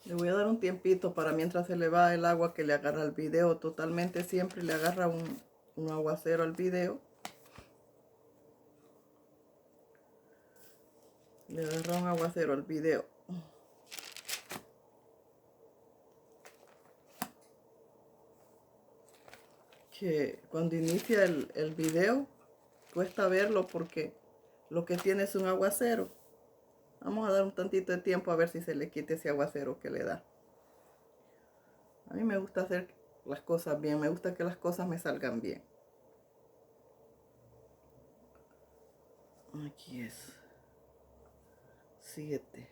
Le voy a dar un tiempito para mientras se le va el agua que le agarra el video. Totalmente siempre le agarra un aguacero al video. Le agarra un aguacero al video. Que cuando inicia el video cuesta verlo porque lo que tiene es un aguacero. Vamos a dar un tantito de tiempo a ver si se le quita ese aguacero que le da. A mí me gusta hacer las cosas bien, me gusta que las cosas me salgan bien. Aquí es 7.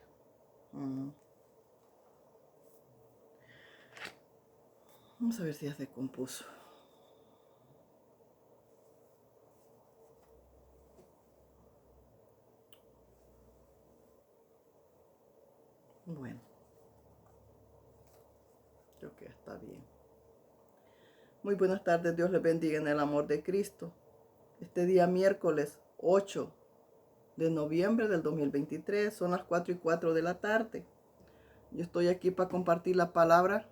Vamos a ver si ya se compuso. Bueno, creo que está bien. Muy buenas tardes, Dios les bendiga en el amor de Cristo. Este día miércoles 8 de noviembre del 2023, son las 4:04 de la tarde. Yo estoy aquí para compartir la palabra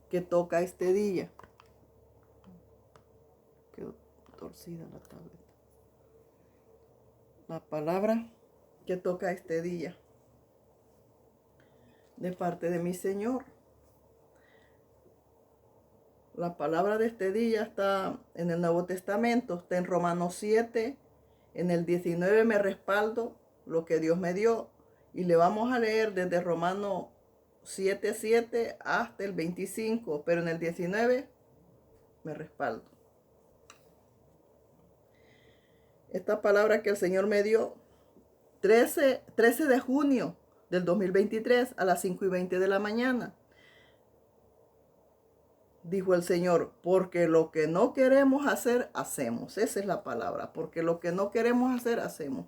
que toca este día. Quedó torcida la tablet. La palabra que toca este día de parte de mi Señor. La palabra de este día está en el Nuevo Testamento, está en Romanos 7, en el 19 me respaldo lo que Dios me dio y le vamos a leer desde Romanos 7:7 hasta el 25, pero en el 19 me respaldo. Esta palabra que el Señor me dio 13 de junio del 2023 a las 5:20 de la mañana. Dijo el Señor, porque lo que no queremos hacer, hacemos. Esa es la palabra, porque lo que no queremos hacer, hacemos.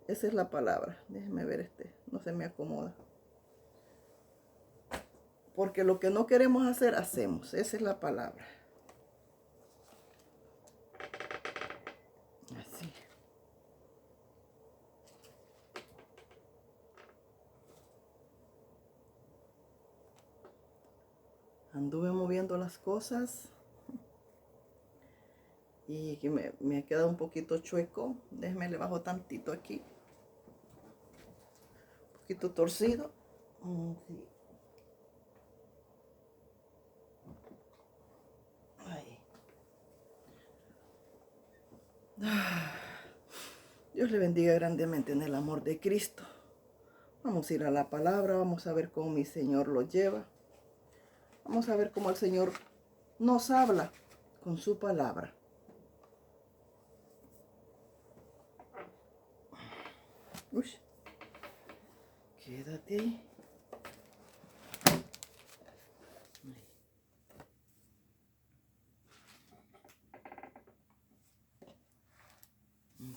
Esa es la palabra. Déjenme ver no se me acomoda. Porque lo que no queremos hacer, hacemos. Esa es la palabra. Así. Anduve moviendo las cosas y me ha quedado un poquito chueco. Déjenme le bajo tantito aquí. Un poquito torcido. Sí. Ahí. Dios le bendiga grandemente en el amor de Cristo. Vamos a ir a la palabra, vamos a ver cómo mi Señor lo lleva. Vamos a ver cómo el Señor nos habla con su palabra. Uy, quédate ahí.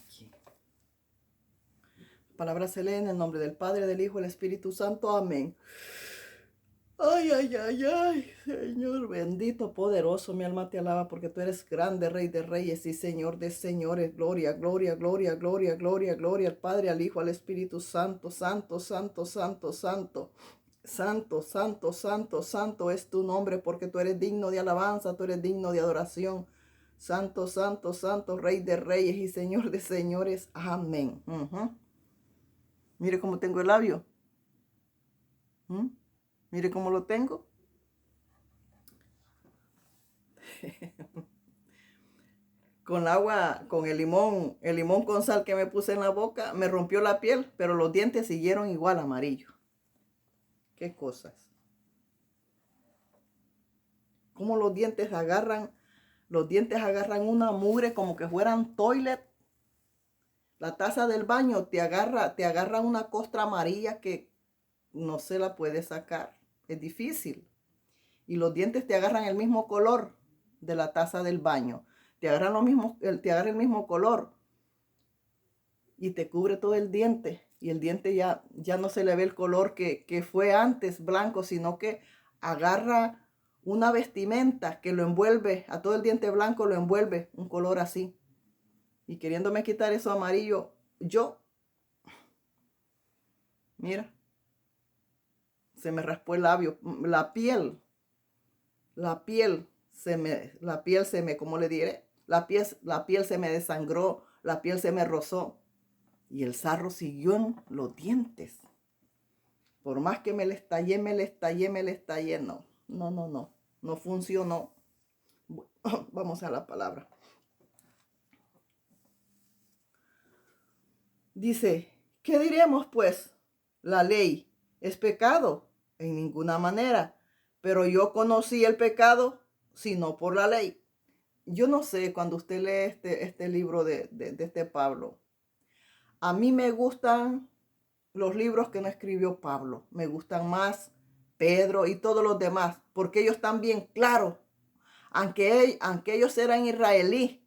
Aquí. La palabra se lee en el nombre del Padre, del Hijo y del Espíritu Santo. Amén. Ay, ay, ay, ay, Señor bendito, poderoso, mi alma te alaba porque tú eres grande, Rey de reyes y Señor de señores. Gloria, gloria, gloria, gloria, gloria, gloria al Padre, al Hijo, al Espíritu Santo, santo, santo, santo, santo. Santo, santo, santo, santo es tu nombre porque tú eres digno de alabanza, tú eres digno de adoración. Santo, santo, santo, Rey de reyes y Señor de señores. Amén. Mire cómo tengo el labio. Mire cómo lo tengo. Con agua, con el limón con sal que me puse en la boca, me rompió la piel, pero los dientes siguieron igual amarillos. Qué cosas. Cómo los dientes agarran una mugre como que fueran toilet. La taza del baño te agarra una costra amarilla que no se la puede sacar. Es difícil. Y los dientes te agarran el mismo color de la taza del baño. Te agarra el mismo color. Y te cubre todo el diente. Y el diente ya no se le ve el color que fue antes blanco, sino que agarra una vestimenta que lo envuelve, a todo el diente blanco lo envuelve un color así. Y queriéndome quitar eso amarillo, mira, se me raspó el labio, ¿cómo le diré? La piel se me desangró, la piel se me rozó y el sarro siguió en los dientes. Por más que me le estallé, no funcionó. Vamos a la palabra. Dice, ¿qué diremos pues? La ley es pecado en ninguna manera, pero yo conocí el pecado sino por la ley. Yo no sé, cuando usted lee este libro de este Pablo, a mí me gustan los libros que no escribió Pablo. Me gustan más Pedro y todos los demás, porque ellos están bien claros. Aunque ellos eran israelíes,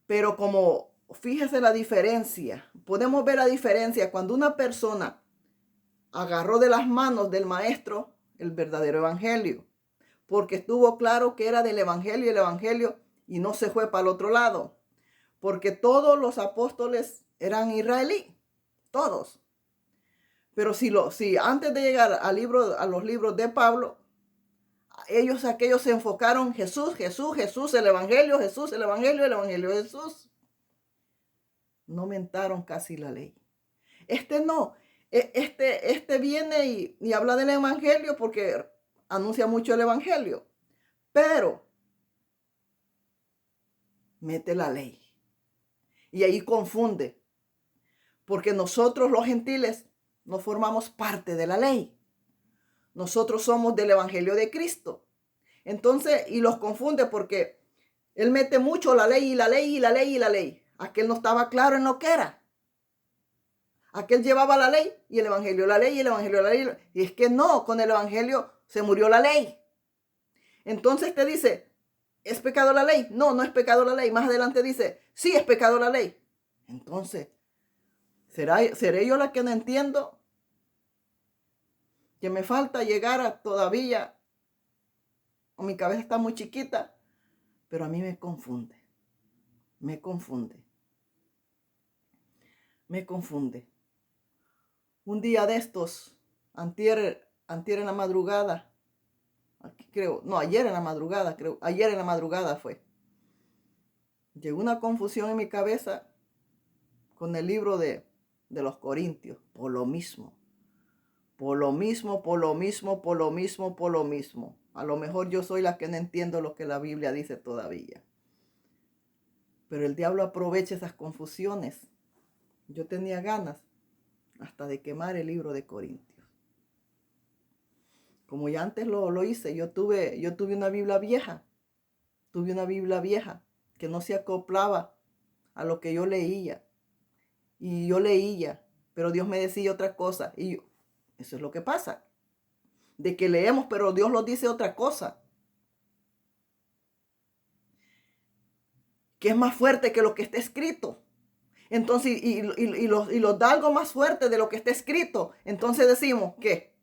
pero como, fíjese la diferencia. Podemos ver la diferencia cuando una persona agarró de las manos del maestro el verdadero evangelio, porque estuvo claro que era del evangelio y no se fue para el otro lado, porque todos los apóstoles eran israelíes, todos. Pero si antes de llegar a los libros de Pablo, aquellos se enfocaron Jesús, el evangelio de Jesús. No mentaron casi la ley. No. Este viene y habla del evangelio porque anuncia mucho el evangelio, pero mete la ley. Y ahí confunde, porque nosotros los gentiles no formamos parte de la ley. Nosotros somos del evangelio de Cristo. Entonces, y los confunde porque él mete mucho la ley. Aquel no estaba claro en lo que era. Aquel llevaba la ley y el evangelio, Y es que no, con el evangelio se murió la ley. Entonces te dice, ¿es pecado la ley? No, no es pecado la ley. Más adelante dice, sí, es pecado la ley. Entonces, ¿seré yo la que no entiendo? Que me falta llegar a todavía, o mi cabeza está muy chiquita, pero a mí me confunde. Un día de estos, antier en la madrugada, ayer en la madrugada fue. Llegó una confusión en mi cabeza con el libro de los Corintios, por lo mismo. A lo mejor yo soy la que no entiendo lo que la Biblia dice todavía. Pero el diablo aprovecha esas confusiones. Yo tenía ganas hasta de quemar el libro de Corintios. Como ya antes lo hice, yo tuve una Biblia vieja. Tuve una Biblia vieja que no se acoplaba a lo que yo leía. Y yo leía, pero Dios me decía otra cosa. Y eso es lo que pasa. De que leemos, pero Dios nos dice otra cosa. Que es más fuerte que lo que está escrito. Entonces, y los da algo más fuerte de lo que está escrito. Entonces decimos, ¿qué?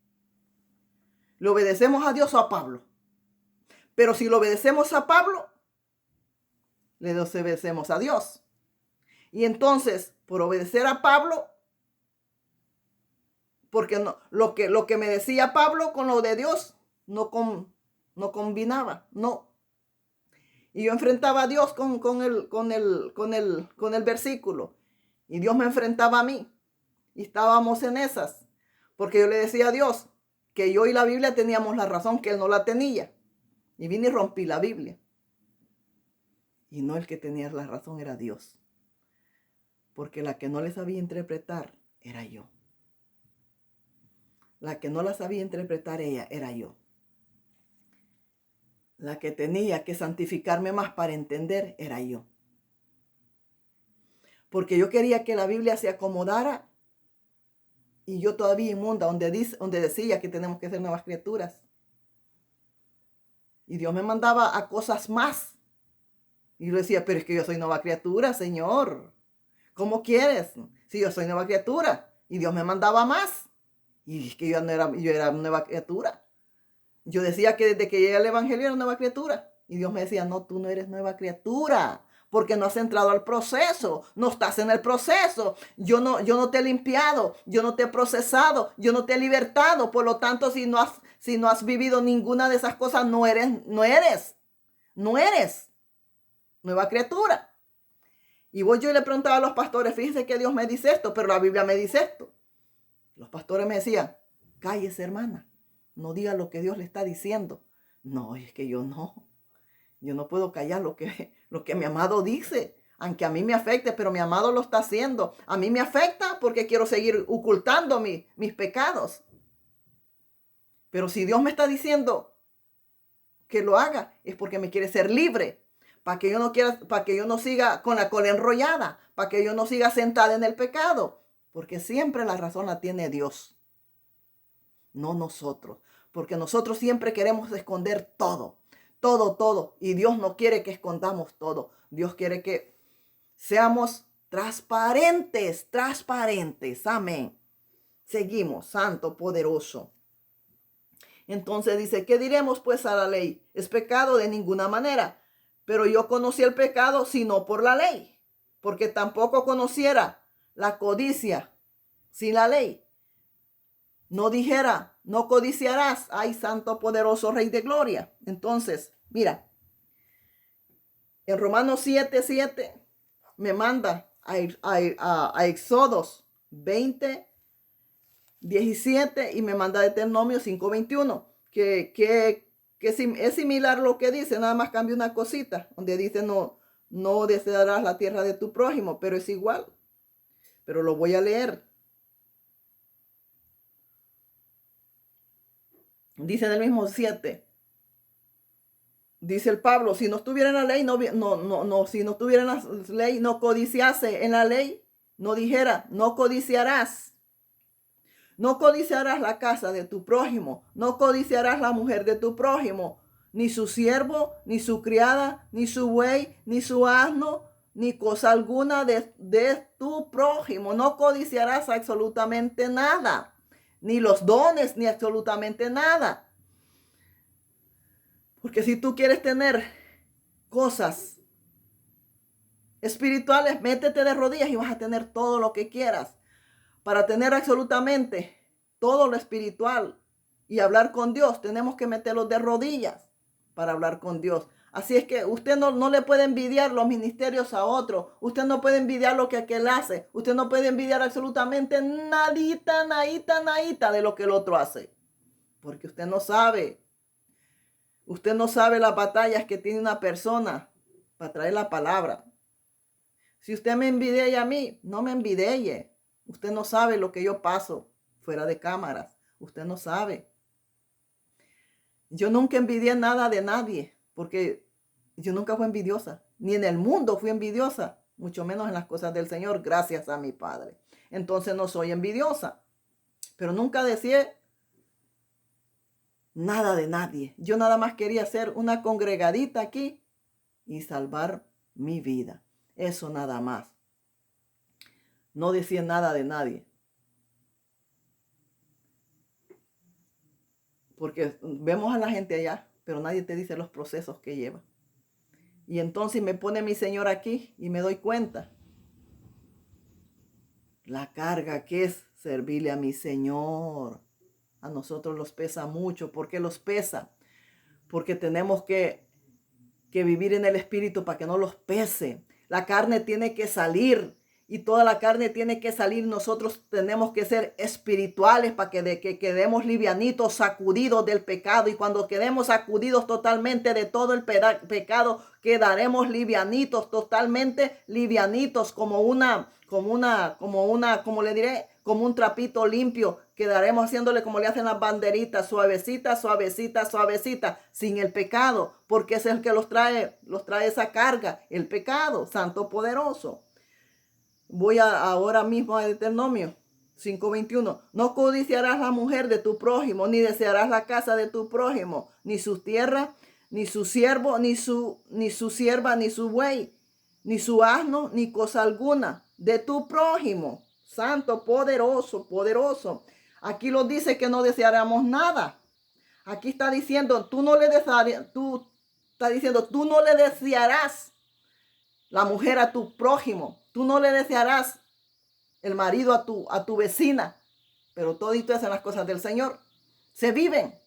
¿Le obedecemos a Dios o a Pablo? Pero si lo obedecemos a Pablo, le desobedecemos a Dios. Y entonces, por obedecer a Pablo, porque no, lo que me decía Pablo con lo de Dios no combinaba, no. Y yo enfrentaba a Dios con el versículo. Y Dios me enfrentaba a mí. Y estábamos en esas. Porque yo le decía a Dios que yo y la Biblia teníamos la razón, que Él no la tenía. Y vine y rompí la Biblia. Y no, el que tenía la razón era Dios. Porque la que no le sabía interpretar era yo. La que no la sabía interpretar era yo. La que tenía que santificarme más para entender era yo. Porque yo quería que la Biblia se acomodara y yo todavía inmunda, donde decía que tenemos que ser nuevas criaturas. Y Dios me mandaba a cosas más. Y yo decía, pero es que yo soy nueva criatura, Señor. ¿Cómo quieres? Si yo soy nueva criatura. Y Dios me mandaba más. Y es que yo era nueva criatura. Yo decía que desde que llegué al evangelio era nueva criatura. Y Dios me decía, no, tú no eres nueva criatura. porque no has entrado al proceso, no estás en el proceso. Yo no te he limpiado, yo no te he procesado, yo no te he libertado. Por lo tanto, si no has vivido ninguna de esas cosas, no eres nueva criatura. Y voy yo y le preguntaba a los pastores, fíjense que Dios me dice esto, pero la Biblia me dice esto. Los pastores me decían, cállese, hermana, no diga lo que Dios le está diciendo. No, es que yo no puedo callar lo que mi amado dice, aunque a mí me afecte, pero mi amado lo está haciendo. A mí me afecta porque quiero seguir ocultando mis pecados. Pero si Dios me está diciendo que lo haga, es porque me quiere ser libre, para que yo no siga con la cola enrollada, para que yo no siga sentada en el pecado, porque siempre la razón la tiene Dios, no nosotros, porque nosotros siempre queremos esconder todo, y Dios no quiere que escondamos todo. Dios quiere que seamos transparentes, amén. Seguimos, santo, poderoso. Entonces dice, ¿qué diremos pues a la ley? ¿Es pecado? De ninguna manera. Pero yo conocí el pecado sino por la ley, porque tampoco conociera la codicia sin la ley. No dijera, no codiciarás, ay, santo, poderoso, Rey de gloria. Entonces, mira, en Romanos 7:7 me manda a Éxodos 20:17 y me manda a Deuteronomio 5:21, que es similar lo que dice, nada más cambia una cosita, donde dice no desearás la tierra de tu prójimo, pero es igual. Pero lo voy a leer. Dice en el mismo 7. Dice el Pablo, si no estuviera en la ley, si no estuviera en la ley, no codiciase en la ley, no dijera, no codiciarás. No codiciarás la casa de tu prójimo, no codiciarás la mujer de tu prójimo, ni su siervo, ni su criada, ni su buey, ni su asno, ni cosa alguna de tu prójimo. No codiciarás absolutamente nada, ni los dones, ni absolutamente nada. Porque si tú quieres tener cosas espirituales, métete de rodillas y vas a tener todo lo que quieras. Para tener absolutamente todo lo espiritual y hablar con Dios, tenemos que meterlos de rodillas para hablar con Dios. Así es que usted no le puede envidiar los ministerios a otro. Usted no puede envidiar lo que aquel hace. Usted no puede envidiar absolutamente nadita de lo que el otro hace. Porque usted no sabe. Usted no sabe las batallas que tiene una persona para traer la palabra. Si usted me envidia a mí, no me envidie. Usted no sabe lo que yo paso fuera de cámaras. Usted no sabe. Yo nunca envidié nada de nadie, porque yo nunca fui envidiosa. Ni en el mundo fui envidiosa, mucho menos en las cosas del Señor, gracias a mi Padre. Entonces no soy envidiosa. Pero nunca decía nada de nadie. Yo nada más quería hacer una congregadita aquí y salvar mi vida. Eso nada más. No decía nada de nadie. Porque vemos a la gente allá, pero nadie te dice los procesos que lleva. Y entonces me pone mi Señor aquí y me doy cuenta la carga que es servirle a mi Señor. A nosotros los pesa mucho. ¿Por qué los pesa? Porque tenemos que vivir en el Espíritu para que no los pese. La carne tiene que salir y toda la carne tiene que salir. Nosotros tenemos que ser espirituales para que quedemos livianitos, sacudidos del pecado. Y cuando quedemos sacudidos totalmente de todo el pecado, quedaremos livianitos, totalmente livianitos, como le diré, como un trapito limpio. Quedaremos haciéndole como le hacen las banderitas, suavecita, sin el pecado, porque es el que los trae esa carga, el pecado, santo poderoso. Voy ahora mismo a Deuteronomio 5:21. No codiciarás la mujer de tu prójimo, ni desearás la casa de tu prójimo, ni su tierra, ni su siervo, ni su sierva, ni su buey, ni su asno, ni cosa alguna de tu prójimo. Santo, poderoso. Aquí lo dice que no deseáramos nada. Aquí está diciendo, tú no le desearás la mujer a tu prójimo. Tú no le desearás el marido a tu vecina. Pero todito hacen las cosas del Señor. Se viven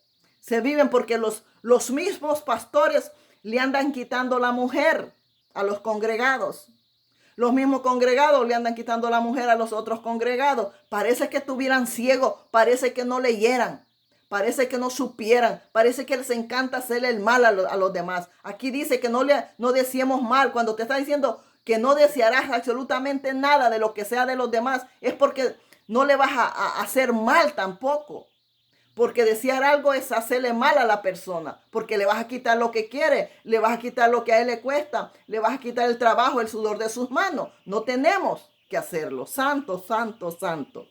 porque los mismos pastores le andan quitando la mujer a los congregados. Los mismos congregados le andan quitando la mujer a los otros congregados. Parece que estuvieran ciegos, parece que no leyeran, parece que no supieran, parece que les encanta hacerle el mal a los demás. Aquí dice que no deseemos mal. Cuando te está diciendo que no desearás absolutamente nada de lo que sea de los demás, es porque no le vas a hacer mal tampoco. Porque desear algo es hacerle mal a la persona, porque le vas a quitar lo que quiere, le vas a quitar lo que a él le cuesta, le vas a quitar el trabajo, el sudor de sus manos. No tenemos que hacerlo. Santo, santo, santo.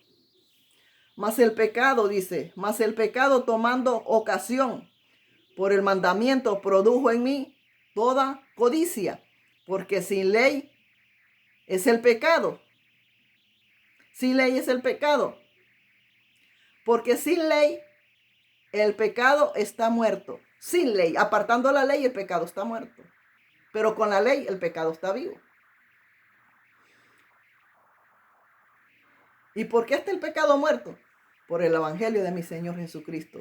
Mas el pecado, dice, mas el pecado tomando ocasión por el mandamiento produjo en mí toda codicia, porque sin ley es el pecado. Sin ley es el pecado. Porque sin ley el pecado está muerto. Sin ley, apartando la ley, el pecado está muerto. Pero con la ley, el pecado está vivo. ¿Y por qué está el pecado muerto? Por el evangelio de mi Señor Jesucristo.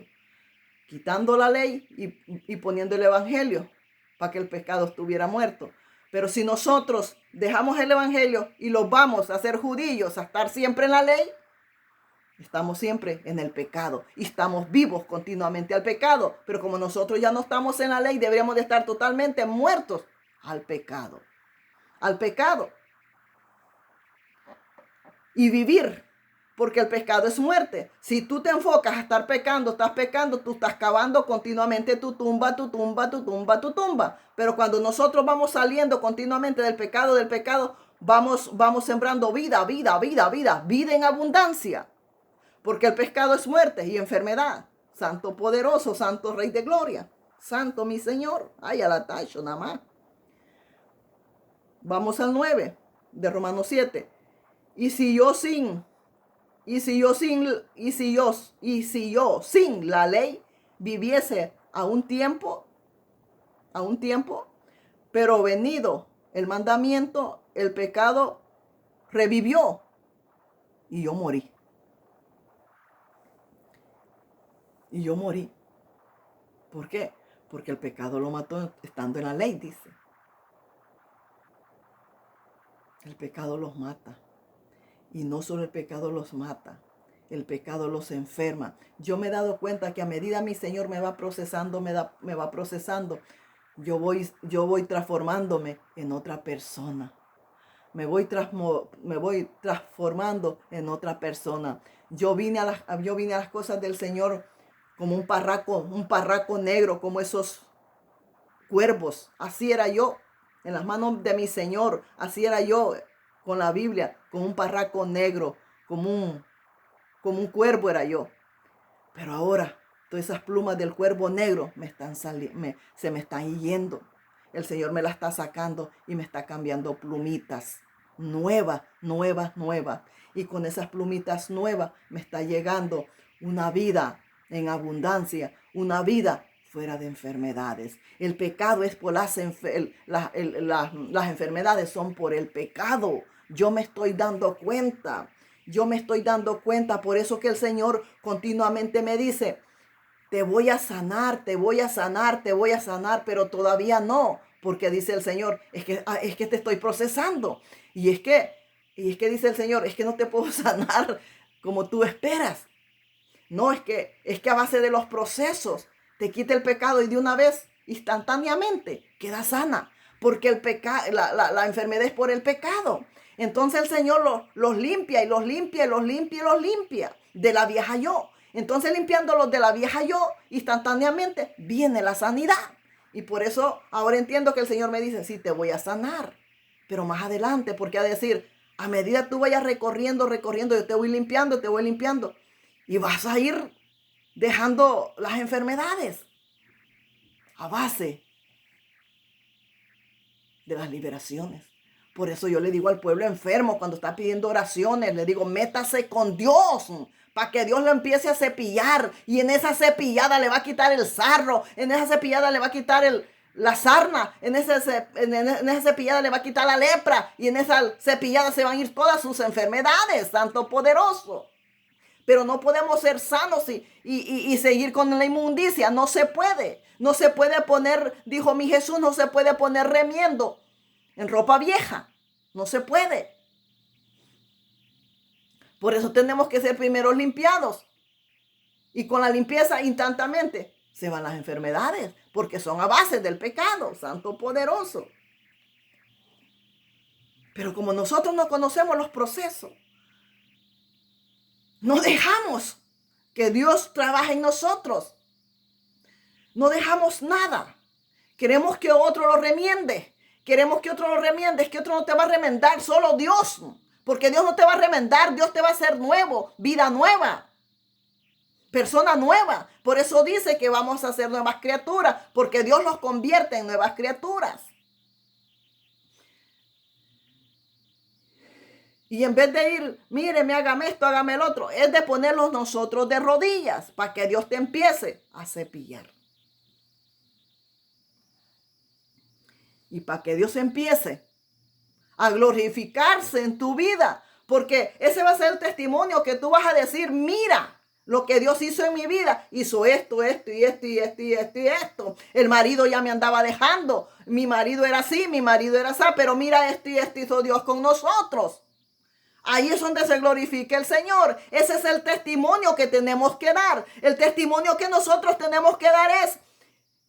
Quitando la ley y poniendo el evangelio para que el pecado estuviera muerto. Pero si nosotros dejamos el evangelio y los vamos a hacer judíos, a estar siempre en la ley, estamos siempre en el pecado y estamos vivos continuamente al pecado. Pero como nosotros ya no estamos en la ley, deberíamos de estar totalmente muertos al pecado. Al pecado. Y vivir, porque el pecado es muerte. Si tú te enfocas a estar pecando, tú estás cavando continuamente tu tumba, tu tumba, tu tumba, tu tumba. Pero cuando nosotros vamos saliendo continuamente del pecado, vamos sembrando vida, vida, vida, vida, vida en abundancia. Porque el pecado es muerte y enfermedad. Santo poderoso, santo rey de gloria. Santo mi Señor. Ay, a la tacho nada más. Vamos al 9 de Romanos 7. Y si yo sin la ley viviese a un tiempo, pero venido el mandamiento, el pecado revivió y yo morí. Y yo morí. ¿Por qué? Porque el pecado lo mató estando en la ley, dice. El pecado los mata. Y no solo el pecado los mata, el pecado los enferma. Yo me he dado cuenta que a medida mi Señor me va procesando, yo voy transformándome en otra persona. Me voy transformando en otra persona. Yo vine a las cosas del Señor como un parraco negro, como esos cuervos. Así era yo, en las manos de mi Señor. Así era yo con la Biblia, como un parraco negro, como un cuervo era yo. Pero ahora, todas esas plumas del cuervo negro se me están yendo. El Señor me las está sacando y me está cambiando plumitas nuevas. Y con esas plumitas nuevas me está llegando una vida en abundancia, una vida fuera de enfermedades. El pecado es por las enfermedades son por el pecado. Yo me estoy dando cuenta. Por eso que el Señor continuamente me dice, te voy a sanar, pero todavía no, porque dice el Señor, es que te estoy procesando. Y es que dice el Señor, es que no te puedo sanar como tú esperas. No, es que a base de los procesos te quita el pecado y de una vez, instantáneamente, queda sana. Porque la enfermedad es por el pecado. Entonces el Señor los limpia y los limpia y los limpia y los limpia de la vieja yo. Entonces limpiándolos de la vieja yo, instantáneamente viene la sanidad. Y por eso ahora entiendo que el Señor me dice, sí, te voy a sanar. Pero más adelante, porque a decir, a medida tú vayas recorriendo, yo te voy limpiando. Y vas a ir dejando las enfermedades a base de las liberaciones. Por eso yo le digo al pueblo enfermo cuando está pidiendo oraciones, le digo, métase con Dios para que Dios lo empiece a cepillar. Y en esa cepillada le va a quitar el sarro, en esa cepillada le va a quitar la sarna, en esa cepillada le va a quitar la lepra y en esa cepillada se van a ir todas sus enfermedades, Santo poderoso. Pero no podemos ser sanos y seguir con la inmundicia. No se puede. No se puede poner, dijo mi Jesús, no se puede poner remiendo en ropa vieja. No se puede. Por eso tenemos que ser primero limpiados. Y con la limpieza instantáneamente se van las enfermedades, porque son a base del pecado, Santo poderoso. Pero como nosotros no conocemos los procesos, no dejamos que Dios trabaje en nosotros. No dejamos nada. Queremos que otro lo remiende. Queremos que otro lo remiende. Es que otro no te va a remendar, solo Dios. Porque Dios no te va a remendar, Dios te va a hacer nuevo, vida nueva. Persona nueva. Por eso dice que vamos a ser nuevas criaturas, porque Dios los convierte en nuevas criaturas. Y en vez de ir, míreme, hágame esto, hágame el otro, es de ponerlos nosotros de rodillas para que Dios te empiece a cepillar. Y para que Dios empiece a glorificarse en tu vida, porque ese va a ser el testimonio que tú vas a decir, mira lo que Dios hizo en mi vida. Hizo esto, esto y esto y esto y esto y esto. El marido ya me andaba dejando. Mi marido era así, mi marido era así. Pero mira esto y esto hizo Dios con nosotros. Ahí es donde se glorifica el Señor. Ese es el testimonio que tenemos que dar. El testimonio que nosotros tenemos que dar es,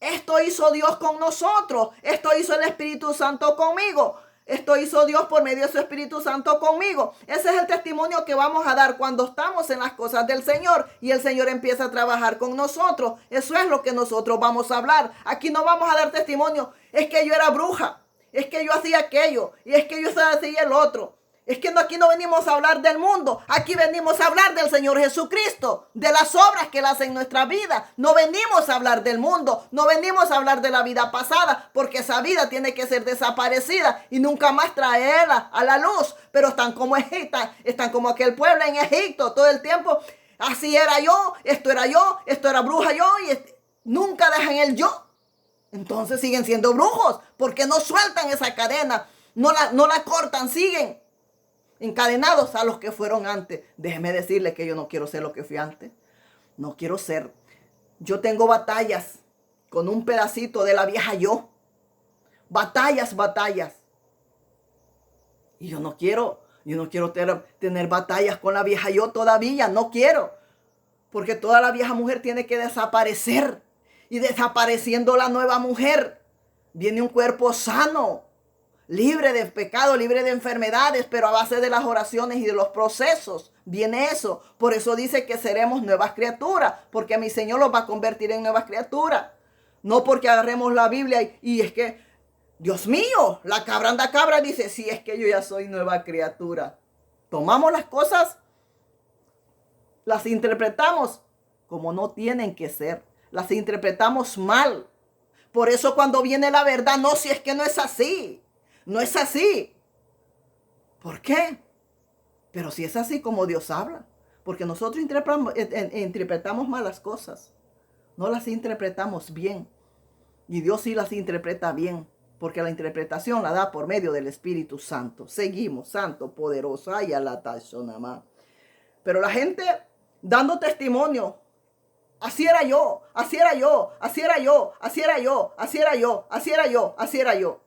esto hizo Dios con nosotros. Esto hizo el Espíritu Santo conmigo. Esto hizo Dios por medio de su Espíritu Santo conmigo. Ese es el testimonio que vamos a dar cuando estamos en las cosas del Señor y el Señor empieza a trabajar con nosotros. Eso es lo que nosotros vamos a hablar. Aquí no vamos a dar testimonio. Es que yo era bruja. Es que yo hacía aquello. Y es que yo hacía el otro. Es que aquí no venimos a hablar del mundo. Aquí venimos a hablar del Señor Jesucristo. De las obras que Él hace en nuestra vida. No venimos a hablar del mundo. No venimos a hablar de la vida pasada. Porque esa vida tiene que ser desaparecida. Y nunca más traerla a la luz. Pero están como Egipto. Están como aquel pueblo en Egipto. Todo el tiempo. Así era yo. Esto era bruja yo. Y nunca dejan el yo. Entonces siguen siendo brujos. Porque no sueltan esa cadena. No la cortan. Siguen encadenados a los que fueron antes. Déjeme decirle que yo no quiero ser lo que fui antes. No quiero ser. Yo tengo batallas con un pedacito de la vieja yo. Batallas. Y yo no quiero tener batallas con la vieja yo todavía. No quiero. Porque toda la vieja mujer tiene que desaparecer. Y desapareciendo la nueva mujer, viene un cuerpo sano, libre de pecado, libre de enfermedades, pero a base de las oraciones y de los procesos viene eso. Por eso dice que seremos nuevas criaturas, porque mi Señor los va a convertir en nuevas criaturas. No porque agarremos la Biblia y es que, Dios mío, la cabra anda cabra, dice, sí, es que yo ya soy nueva criatura. Tomamos las cosas, las interpretamos como no tienen que ser. Las interpretamos mal. Por eso cuando viene la verdad, no, si es que no es así. No es así. ¿Por qué? Pero si es así como Dios habla. Porque nosotros interpretamos mal las cosas. No las interpretamos bien. Y Dios sí las interpreta bien. Porque la interpretación la da por medio del Espíritu Santo. Seguimos, Santo, poderoso. Ay, alatashonama. Pero la gente dando testimonio. Así era yo, así era yo, así era yo, así era yo, así era yo, así era yo, así era yo.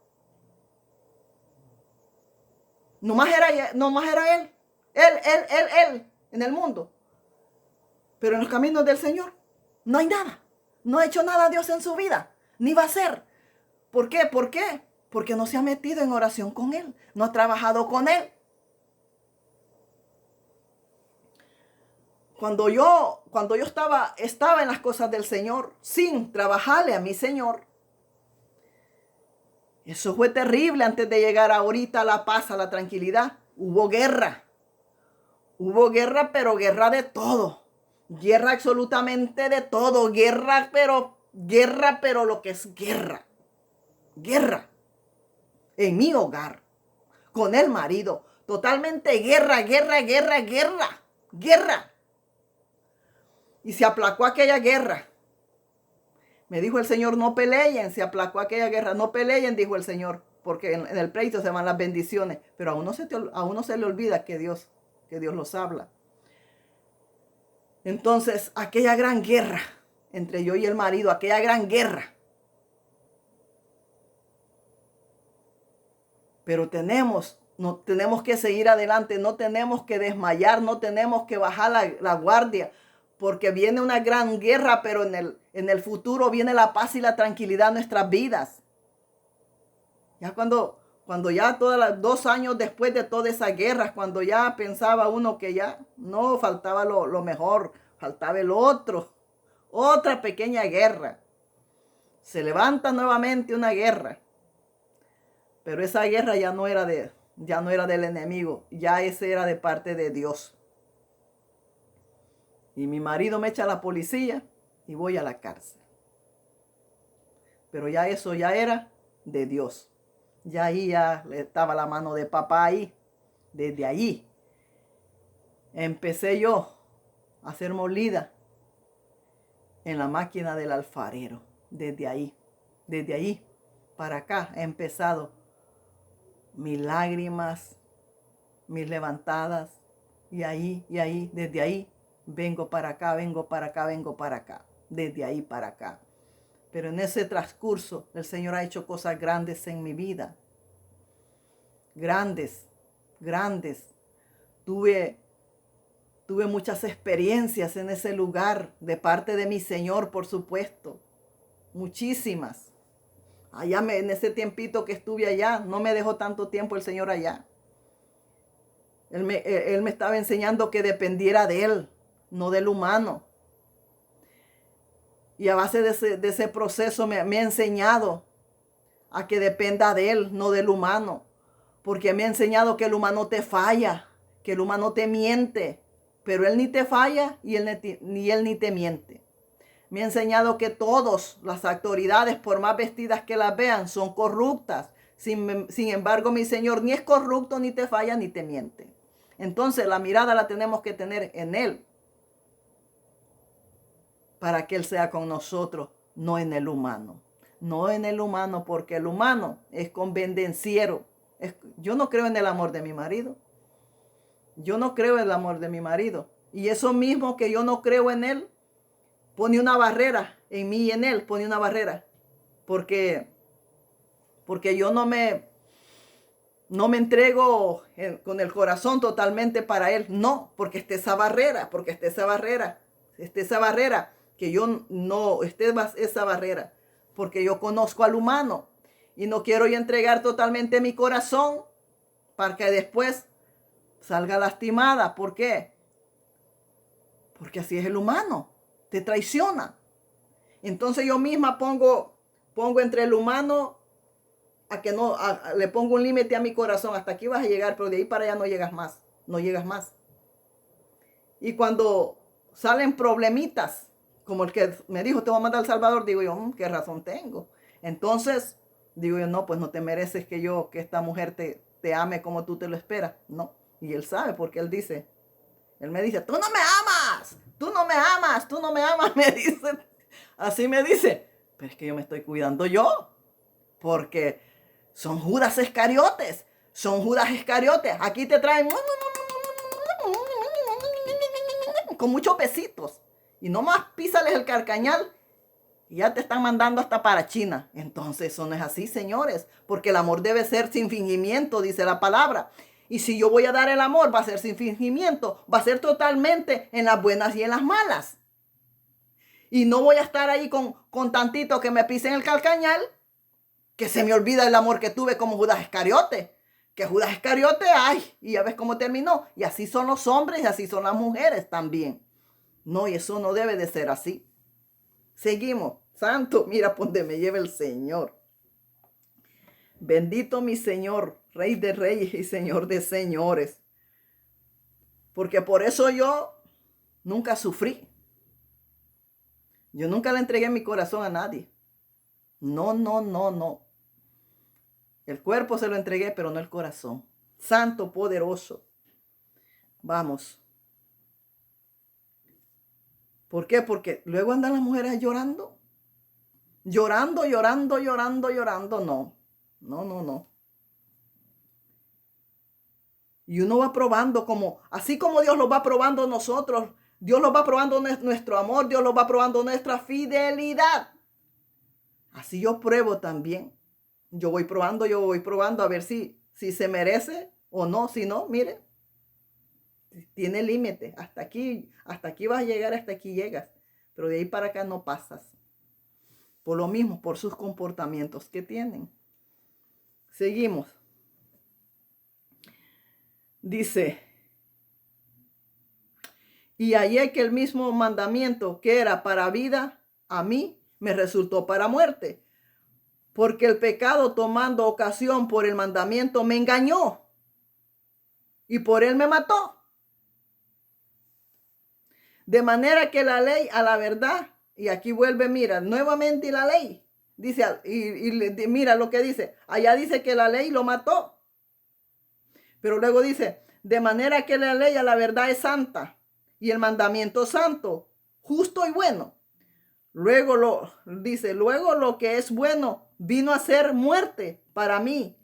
Nomás era él, en el mundo. Pero en los caminos del Señor no hay nada. No ha hecho nada Dios en su vida, ni va a hacer. ¿Por qué? ¿Por qué? Porque no se ha metido en oración con Él, no ha trabajado con Él. Cuando yo estaba en las cosas del Señor, sin trabajarle a mi Señor, eso fue terrible antes de llegar ahorita a la paz, a la tranquilidad. Hubo guerra, pero guerra de todo. Guerra absolutamente de todo. Guerra, pero lo que es guerra. Guerra. En mi hogar, con el marido. Totalmente guerra. Y se aplacó aquella guerra. Me dijo el Señor, no peleen. Se aplacó aquella guerra. No peleen, dijo el Señor, porque en el pleito se van las bendiciones. Pero a uno se le olvida que Dios los habla. Entonces, aquella gran guerra entre yo y el marido, aquella gran guerra. Pero tenemos que seguir adelante, no tenemos que desmayar, no tenemos que bajar la guardia, porque viene una gran guerra, pero en el futuro viene la paz y la tranquilidad en nuestras vidas. Ya cuando ya 2 años después de toda esa guerra, cuando ya pensaba uno que ya no faltaba lo mejor, faltaba el otro, otra pequeña guerra. Se levanta nuevamente una guerra. Pero esa guerra ya no era del enemigo, ya ese era de parte de Dios. Y mi marido me echa a la policía y voy a la cárcel. Pero ya eso ya era de Dios. Ya ahí ya estaba la mano de papá ahí. Desde allí empecé yo a ser molida en la máquina del alfarero. Desde ahí para acá he empezado mis lágrimas, mis levantadas, y ahí, desde ahí, vengo para acá, desde ahí para acá. Pero en ese transcurso, el Señor ha hecho cosas grandes en mi vida. Grandes. Tuve muchas experiencias en ese lugar, de parte de mi Señor, por supuesto. Muchísimas. En ese tiempito que estuve allá, no me dejó tanto tiempo el Señor allá. Él me estaba enseñando que dependiera de Él, no del humano. Y a base de ese proceso me ha enseñado a que dependa de Él, no del humano. Porque me ha enseñado que el humano te falla, que el humano te miente. Pero Él ni te falla y ni Él ni te miente. Me ha enseñado que todas las autoridades, por más vestidas que las vean, son corruptas. Sin embargo, mi Señor ni es corrupto, ni te falla, ni te miente. Entonces, la mirada la tenemos que tener en Él, para que Él sea con nosotros, no en el humano. No en el humano, porque el humano es convenenciero. Yo no creo en el amor de mi marido. Yo no creo en el amor de mi marido. Y eso mismo que yo no creo en él, pone una barrera en mí y en él, pone una barrera. Porque yo no me entrego con el corazón totalmente para él. No, porque esté esa barrera, que yo no esté esa barrera, porque yo conozco al humano y no quiero yo entregar totalmente mi corazón para que después salga lastimada. ¿Por qué? Porque así es el humano, te traiciona. Entonces yo misma pongo entre el humano le pongo un límite a mi corazón. Hasta aquí vas a llegar, pero de ahí para allá no llegas más. Y cuando salen problemitas, como el que me dijo, te voy a mandar al Salvador, digo yo, ¿qué razón tengo? Entonces, digo yo, no, pues no te mereces que esta mujer te ame como tú te lo esperas. No. Y él sabe, porque él me dice, tú no me amas, me dice. Así me dice. Pero es que yo me estoy cuidando yo. Porque son Judas Iscariotes. Aquí te traen con muchos besitos. Y nomás písales el carcañal y ya te están mandando hasta para China. Entonces eso no es así, señores. Porque el amor debe ser sin fingimiento, dice la palabra. Y si yo voy a dar el amor, va a ser sin fingimiento. Va a ser totalmente en las buenas y en las malas. Y no voy a estar ahí con tantito que me pisen el calcañal, que se me olvida el amor que tuve como Judas Iscariote. Que Judas Iscariote, y ya ves cómo terminó. Y así son los hombres y así son las mujeres también. No, y eso no debe de ser así. Seguimos. Santo, mira por donde me lleva el Señor. Bendito mi Señor, Rey de Reyes y Señor de Señores. Porque por eso yo nunca sufrí. Yo nunca le entregué mi corazón a nadie. No. El cuerpo se lo entregué, pero no el corazón. Santo, poderoso. Vamos. ¿Por qué? Porque luego andan las mujeres llorando. Llorando, llorando, llorando, llorando, no. No, no, no. Y uno va probando así como Dios lo va probando nosotros, Dios lo va probando nuestro amor, Dios lo va probando nuestra fidelidad. Así yo pruebo también. Yo voy probando a ver si se merece o no. Si no, mire, tiene límite. Hasta aquí vas a llegar, hasta aquí llegas. Pero de ahí para acá no pasas. Por lo mismo, por sus comportamientos que tienen. Seguimos. Dice, y hallé que el mismo mandamiento que era para vida, a mí me resultó para muerte. Porque el pecado, tomando ocasión por el mandamiento, me engañó y por él me mató. De manera que la ley a la verdad, y aquí vuelve, mira, nuevamente la ley, dice, y mira lo que dice, allá dice que la ley lo mató. Pero luego dice, de manera que la ley a la verdad es santa y el mandamiento santo, justo y bueno. Luego lo que es bueno vino a ser muerte para mí.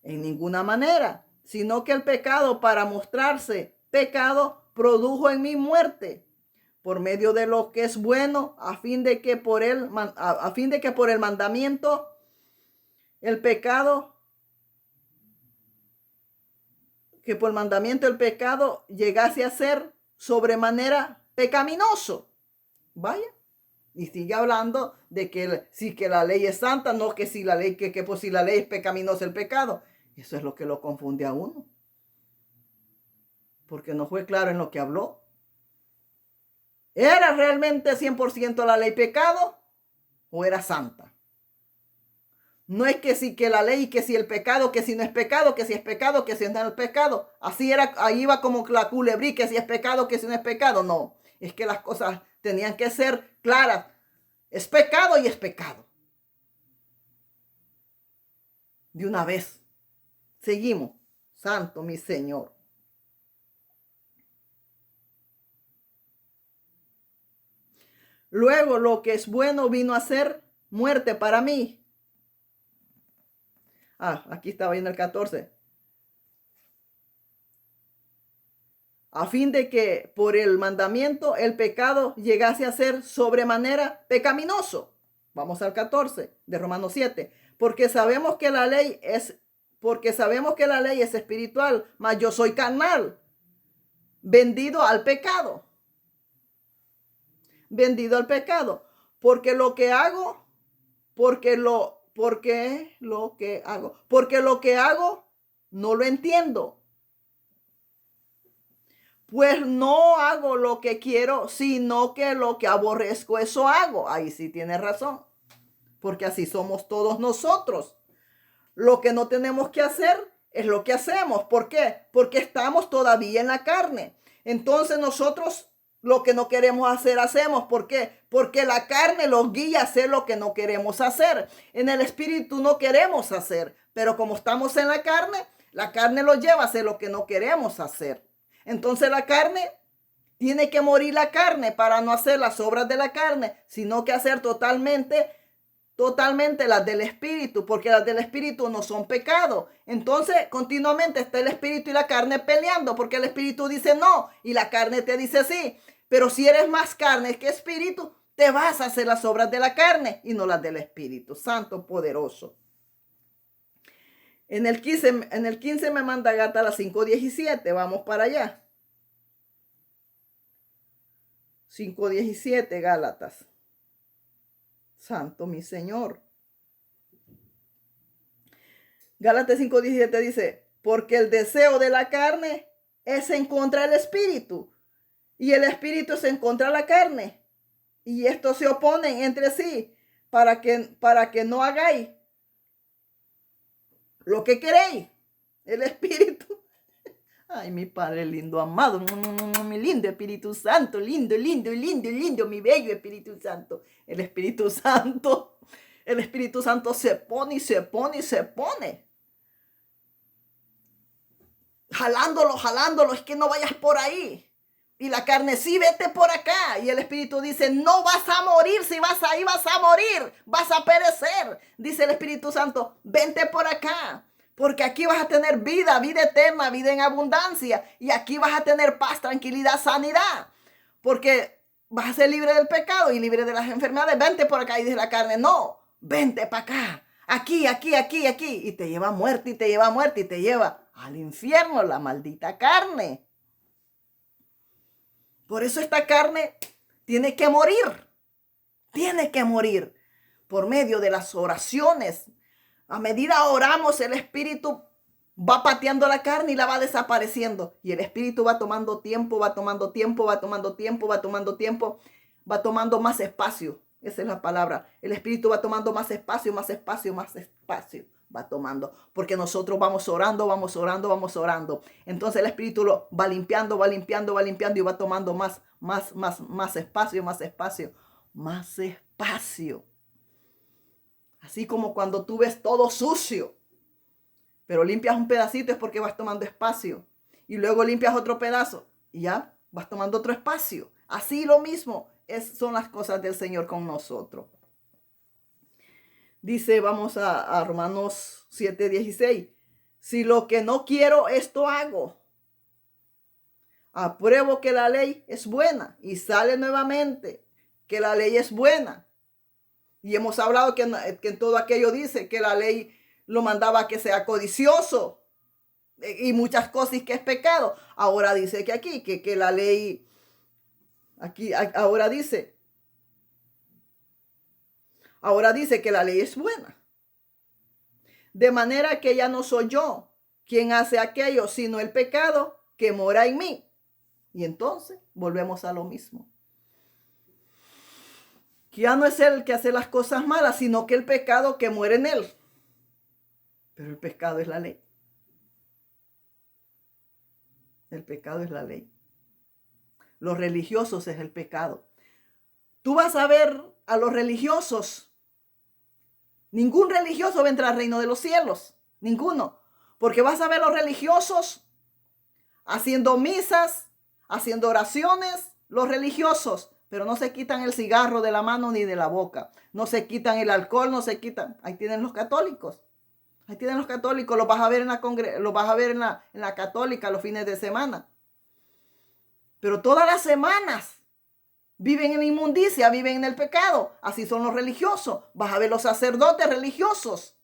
En ninguna manera, sino que el pecado, para mostrarse pecado, produjo en mí muerte por medio de lo que es bueno, a fin de que por el mandamiento el pecado llegase a ser sobremanera pecaminoso. Vaya. Y sigue hablando de que sí, que la ley es santa, no que si la ley, pues si la ley es pecaminosa el pecado. Eso es lo que lo confunde a uno. Porque no fue claro en lo que habló. ¿Era realmente 100% la ley pecado o era santa? No es que si que la ley, que si el pecado, que si no es pecado, que si es pecado, que si no es pecado. Así era, ahí iba como la culebrí, que si es pecado, que si no es pecado. No, es que las cosas tenían que ser claras. Es pecado y es pecado. De una vez. Seguimos. Santo mi Señor. Luego lo que es bueno vino a ser muerte para mí. Aquí estaba en el 14. A fin de que por el mandamiento el pecado llegase a ser sobremanera pecaminoso. Vamos al 14 de Romanos 7. Porque sabemos que la ley es espiritual, mas yo soy carnal, vendido al pecado. Vendido al pecado. Porque lo que hago no lo entiendo. Pues no hago lo que quiero, sino que lo que aborrezco, eso hago. Ahí sí tiene razón. Porque así somos todos nosotros. Lo que no tenemos que hacer es lo que hacemos. ¿Por qué? Porque estamos todavía en la carne. Entonces nosotros lo que no queremos hacer, hacemos. ¿Por qué? Porque la carne los guía a hacer lo que no queremos hacer. En el espíritu no queremos hacer. Pero como estamos en la carne los lleva a hacer lo que no queremos hacer. Entonces la carne, tiene que morir la carne para no hacer las obras de la carne, sino que hacer totalmente las del espíritu, porque las del espíritu no son pecado. Entonces continuamente está el espíritu y la carne peleando, porque el espíritu dice no y la carne te dice sí. Pero si eres más carne que espíritu, te vas a hacer las obras de la carne y no las del Espíritu Santo poderoso. En el 15 me manda Gálatas 5:17. Vamos para allá. 5:17 Gálatas. Santo mi Señor. Gálatas 5:17 dice, porque el deseo de la carne es en contra del espíritu y el espíritu es en contra de la carne. Y estos se oponen entre sí para que no hagáis lo que queréis. El espíritu. Ay, mi Padre lindo, amado, mi lindo Espíritu Santo, lindo, lindo, lindo, lindo, mi bello Espíritu Santo. El Espíritu Santo se pone y se pone y se pone. Jalándolo, es que no vayas por ahí. Y la carne, sí, vete por acá. Y el Espíritu dice, no vas a morir. Si vas ahí, vas a morir. Vas a perecer. Dice el Espíritu Santo, vente por acá. Porque aquí vas a tener vida, vida eterna, vida en abundancia. Y aquí vas a tener paz, tranquilidad, sanidad. Porque vas a ser libre del pecado y libre de las enfermedades. Vente por acá. Y dice la carne, no, vente para acá. Aquí, aquí, aquí, aquí. Y te lleva a muerte, y te lleva a muerte, y te lleva al infierno, la maldita carne. Por eso esta carne tiene que morir. Tiene que morir por medio de las oraciones. A medida oramos, el Espíritu va pateando la carne y la va desapareciendo. Y el Espíritu va tomando tiempo, va tomando tiempo, va tomando tiempo, va tomando tiempo, va tomando más espacio. Esa es la palabra. El Espíritu va tomando más espacio, más espacio, más espacio. Va tomando, porque nosotros vamos orando, vamos orando, vamos orando. Entonces el Espíritu lo va limpiando, va limpiando, va limpiando y va tomando más espacio, más espacio, más espacio. Así como cuando tú ves todo sucio, pero limpias un pedacito es porque vas tomando espacio. Y luego limpias otro pedazo y ya vas tomando otro espacio. Así lo mismo son las cosas del Señor con nosotros. Dice, vamos a Romanos 7:16. Si lo que no quiero, esto hago. Apruebo que la ley es buena. Y sale nuevamente que la ley es buena. Y hemos hablado que en todo aquello dice que la ley lo mandaba a que sea codicioso. Y muchas cosas y que es pecado. Ahora dice que aquí, que la ley, aquí, ahora dice que la ley es buena. De manera que ya no soy yo quien hace aquello, sino el pecado que mora en mí. Y entonces volvemos a lo mismo. Que ya no es él que hace las cosas malas, sino que el pecado que muere en él. Pero el pecado es la ley. El pecado es la ley. Los religiosos es el pecado. Tú vas a ver a los religiosos. Ningún religioso va a entrar al reino de los cielos. Ninguno. Porque vas a ver a los religiosos haciendo misas, haciendo oraciones, los religiosos, pero no se quitan el cigarro de la mano ni de la boca. No se quitan el alcohol, no se quitan. Ahí tienen los católicos. Ahí tienen los católicos. Los vas a ver en la católica los fines de semana. Pero todas las semanas viven en inmundicia, viven en el pecado. Así son los religiosos. Vas a ver los sacerdotes religiosos.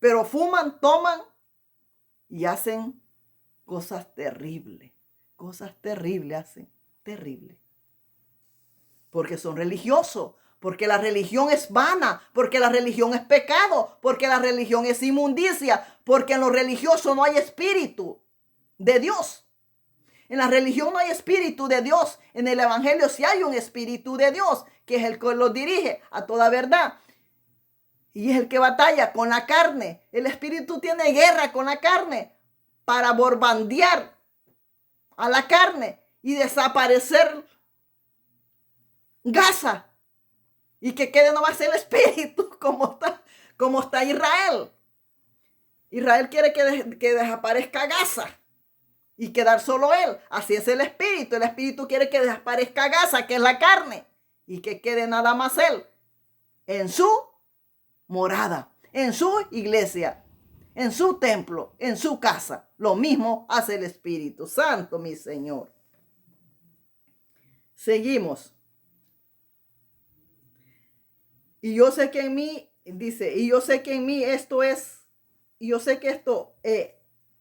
Pero fuman, toman y hacen cosas terribles. Cosas terribles hacen. Terribles. Porque son religiosos. Porque la religión es vana. Porque la religión es pecado. Porque la religión es inmundicia. Porque en los religiosos no hay espíritu de Dios. En la religión no hay espíritu de Dios. En el evangelio sí hay un espíritu de Dios, que es el que los dirige a toda verdad. Y es el que batalla con la carne. El espíritu tiene guerra con la carne para borbandear a la carne y desaparecer Gaza. Y que quede nomás el espíritu como está Israel. Israel quiere que desaparezca Gaza. Y quedar solo él. Así es el espíritu. El espíritu quiere que desaparezca Gaza, que es la carne. Y que quede nada más él. En su morada. En su iglesia. En su templo. En su casa. Lo mismo hace el Espíritu Santo, mi Señor. Seguimos. Y yo sé que en mí, dice, y yo sé que en mí esto es, y yo sé que esto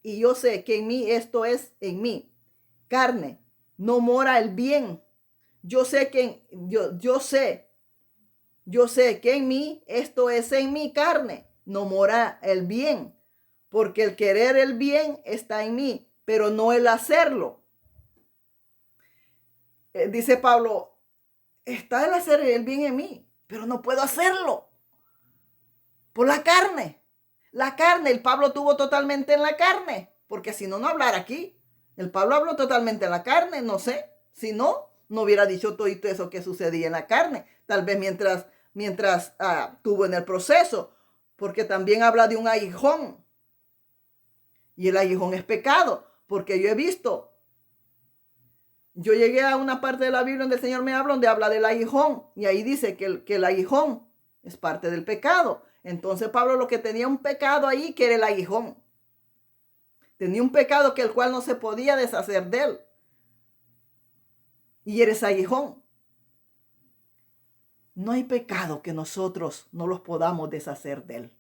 y yo sé que en mí esto es en mí, carne, no mora el bien. Yo sé que en mí esto es en mi carne, no mora el bien, porque el querer el bien está en mí, pero no el hacerlo. Dice Pablo, está el hacer el bien en mí, pero no puedo hacerlo por la carne. La carne, el Pablo tuvo totalmente en la carne, porque si no, no hablara aquí. El Pablo habló totalmente en la carne, no sé. Si no, no hubiera dicho todo eso que sucedía en la carne. Tal vez mientras tuvo en el proceso, porque también habla de un aguijón. Y el aguijón es pecado, porque yo he visto yo llegué a una parte de la Biblia donde el Señor me habla, donde habla del aguijón. Y ahí dice que el aguijón es parte del pecado. Entonces Pablo lo que tenía un pecado ahí, que era el aguijón. Tenía un pecado que el cual no se podía deshacer de él. Y eres aguijón. No hay pecado que nosotros no los podamos deshacer de él.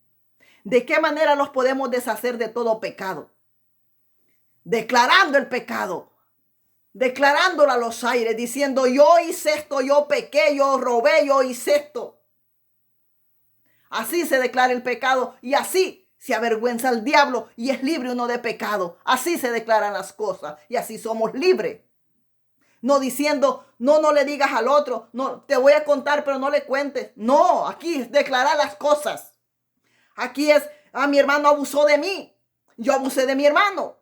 ¿De qué manera los podemos deshacer de todo pecado? Declarando el pecado. Declarándolo a los aires, diciendo: yo hice esto, yo pequé, yo robé, yo hice esto. Así se declara el pecado y así se avergüenza el diablo y es libre uno de pecado. Así se declaran las cosas y así somos libres. No diciendo: no le digas al otro, no, te voy a contar pero no le cuentes. No, aquí es declarar las cosas. Aquí es: mi hermano abusó de mí, yo abusé de mi hermano.